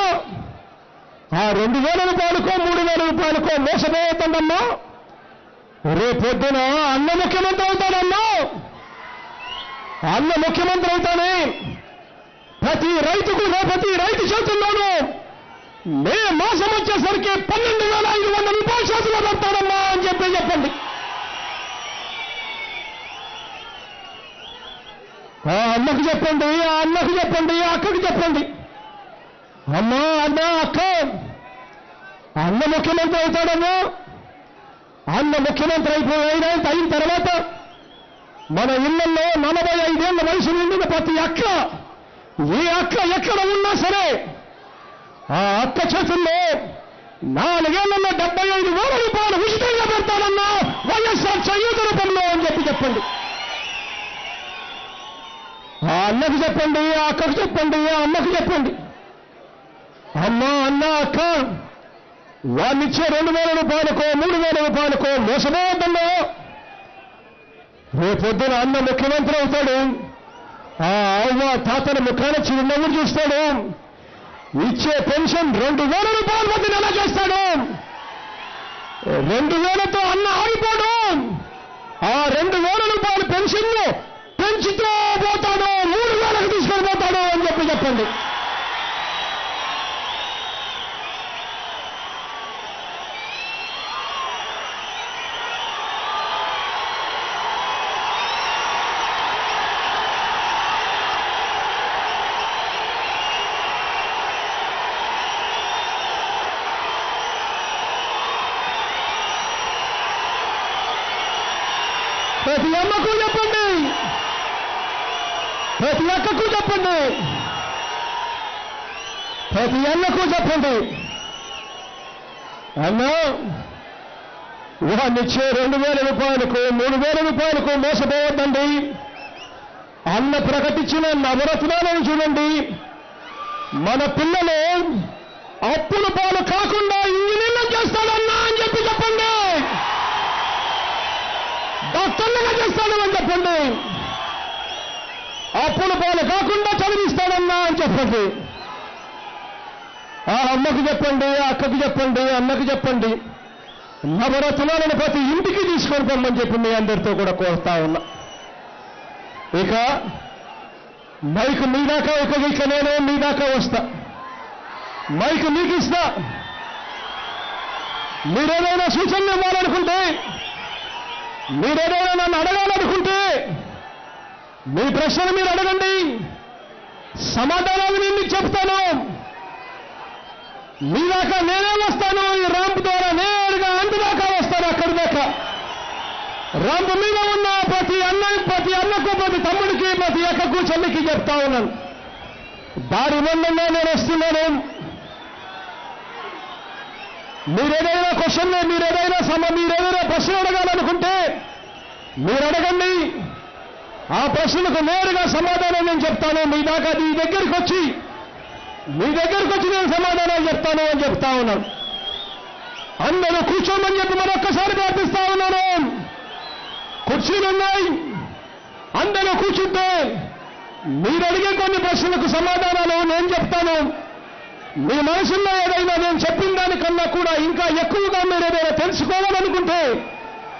ఆ 2,000 రూపాయలకో 3,000 రూపాయలకో మోసపోతుందమ్మా, రేపొద్దున అన్న ముఖ్యమంత్రి అవుతాడమ్మా. అన్న ముఖ్యమంత్రి అవుతానే ప్రతి రైతు చేతుల్లోనూ మే మాసం వచ్చేసరికి 12,500 రూపాయల చేతుల్లో పెడతాడమ్మా అని చెప్పండి. ఆ అమ్మకు చెప్పండి, ఆ అన్నకు చెప్పండి, ఆ అక్కకు చెప్పండి, అమ్మా అన్న అక్క అన్న ముఖ్యమంత్రి అవుతాడమ్మా. అన్న ముఖ్యమంత్రి అయిన తర్వాత మన ఇళ్లలో 45 ఏళ్ల వయసు నిండిన ప్రతి అక్క, ఏ అక్క ఎక్కడ ఉన్నా సరే ఆ అక్క చేతుల్లో 4 ఏళ్లలో 75,000 రూపాయలు ఉచితంగా పెడతాడన్నా వైఎస్ఆర్ చేయూత రూపంలో అని చెప్పండి. ఆ అన్నకు చెప్పండి, ఆ అక్కకు చెప్పండి, ఆ అమ్మకు చెప్పండి, అమ్మా అన్న అక్క వాళ్ళిచ్చే 2,000 రూపాయలకో 3,000 రూపాయలకో మోసపోవద్దమ్మా. రేపొద్దున అన్న ముఖ్యమంత్రి అవుతాడు, ఆ అవ్వ తాతల ముఖాన చిరునవ్వులు చూస్తాడు, ఇచ్చే పెన్షన్ 2,000 రూపాయల మధ్య నెల చేస్తాడు. 2,000తో అన్న ఆగిపోడు, ఆ 2,000 రూపాయల పెన్షన్ పెంచుతూ పోతాడు, 3,000కు తీసుకొని పోతాడు అని చెప్పండి. ప్రతి అమ్మకు చెప్పండి, ప్రతి అక్కకు చెప్పండి, ప్రతి అన్నకు చెప్పండి, అన్నా వాడినిచ్చే 2,000 రూపాయలకు 3,000 రూపాయలకు మోసపోవద్దండి. అన్న ప్రకటించిన నవరత్నాలను చూడండి. మన పిల్లలు అప్పుల పాలు కాకుండా ఇంజనీర్లను చేస్తాడన్నా అని చెప్పండి. డాక్టర్లుగా చేస్తాడని చెప్పండి. అప్పుల పాలు కాకుండా చదివిస్తాడన్నా అని చెప్పండి. ఆ అమ్మకు చెప్పండి, ఆ అక్కకు చెప్పండి, అన్నకు చెప్పండి. నవరత్నాలను ప్రతి ఇంటికి తీసుకొని పొమ్మని చెప్పి మీ అందరితో కూడా కోరుతా ఉన్నా. ఇక మైక్ మీ దాకా ఇక నేను మీ దాకా వస్తా. మైక్ మీకు ఇస్తా. మీరేదైనా సూచనలు ఇవ్వాలనుకుంటే, మీరేదైనా నన్ను అడగాలనుకుంటే మీ ప్రశ్నలు మీరు అడగండి. సమాధానాలు నేను మీకు చెప్తాను. మీ దాకా నేనే వస్తాను. ఈ ర్యాంప్ ద్వారా నేరుగా అందుదాకా వస్తాను. అక్కడి దాకా ర్యాంప్ మీద ఉన్న ప్రతి అన్నకు, ప్రతి తమ్ముడికి, ప్రతి అక్కకు, చెల్లికి చెప్తా ఉన్నాను. దారి మందంగా నేను వస్తున్నాను. మీరేదైనా క్వశ్చన్లు, మీరేదైనా ప్రశ్న అడగాలనుకుంటే మీరు అడగండి. ఆ ప్రశ్నలకు నేరుగా సమాధానం నేను చెప్తాను. మీ దగ్గరికి వచ్చి నేను సమాధానం చెప్తాను అని చెప్తా ఉన్నాను. అందరూ కూర్చోమని చెప్పి మరొక్కసారి ప్రార్థిస్తా ఉన్నాను. కుర్చీలున్నాయి, అందరూ కూర్చుంటే మీరు అడిగే కొన్ని ప్రశ్నలకు సమాధానాలు నేను చెప్తాను. మీ మనసులో ఏదైనా నేను చెప్పిన దానికన్నా కూడా ఇంకా ఎక్కువగా మీరు ఏదైనా తెలుసుకోవాలనుకుంటే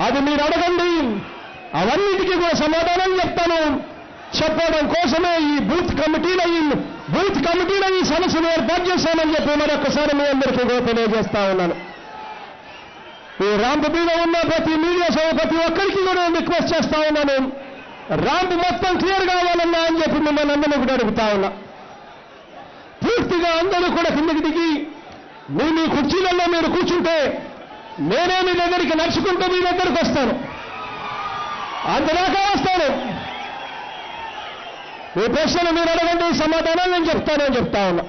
అది మీరు అడగండి. అవన్నిటికీ కూడా సమాధానం చెప్తాను. చెప్పడం కోసమే ఈ బూత్ కమిటీలో ఈ సమస్యను ఏర్పాటు చేశామని చెప్పి మరొకసారి మీ అందరికీ కూడా తెలియజేస్తా ఉన్నాను. ఈ ర్యాంప్ మీద ఉన్న ప్రతి మీడియా ప్రతి ఒక్కరికి కూడా రిక్వెస్ట్ చేస్తా ఉన్నాను. ర్యాంప్ మొత్తం క్లియర్ కావాలన్నా అని చెప్పి మిమ్మల్ని అందరినీ కూడా అడుగుతా ఉన్నా. పూర్తిగా అందరూ కూడా కిందకి దిగి మీ కుర్చీలలో మీరు కూర్చుంటే నేనే మీ దగ్గరికి నడుచుకుంటూ మీ దగ్గరికి వస్తాను. అంతదాకా వస్తాను. ఈ ప్రశ్నలు మీరు అడగండి, సమాధానం నేను చెప్తానని చెప్తా ఉన్నా.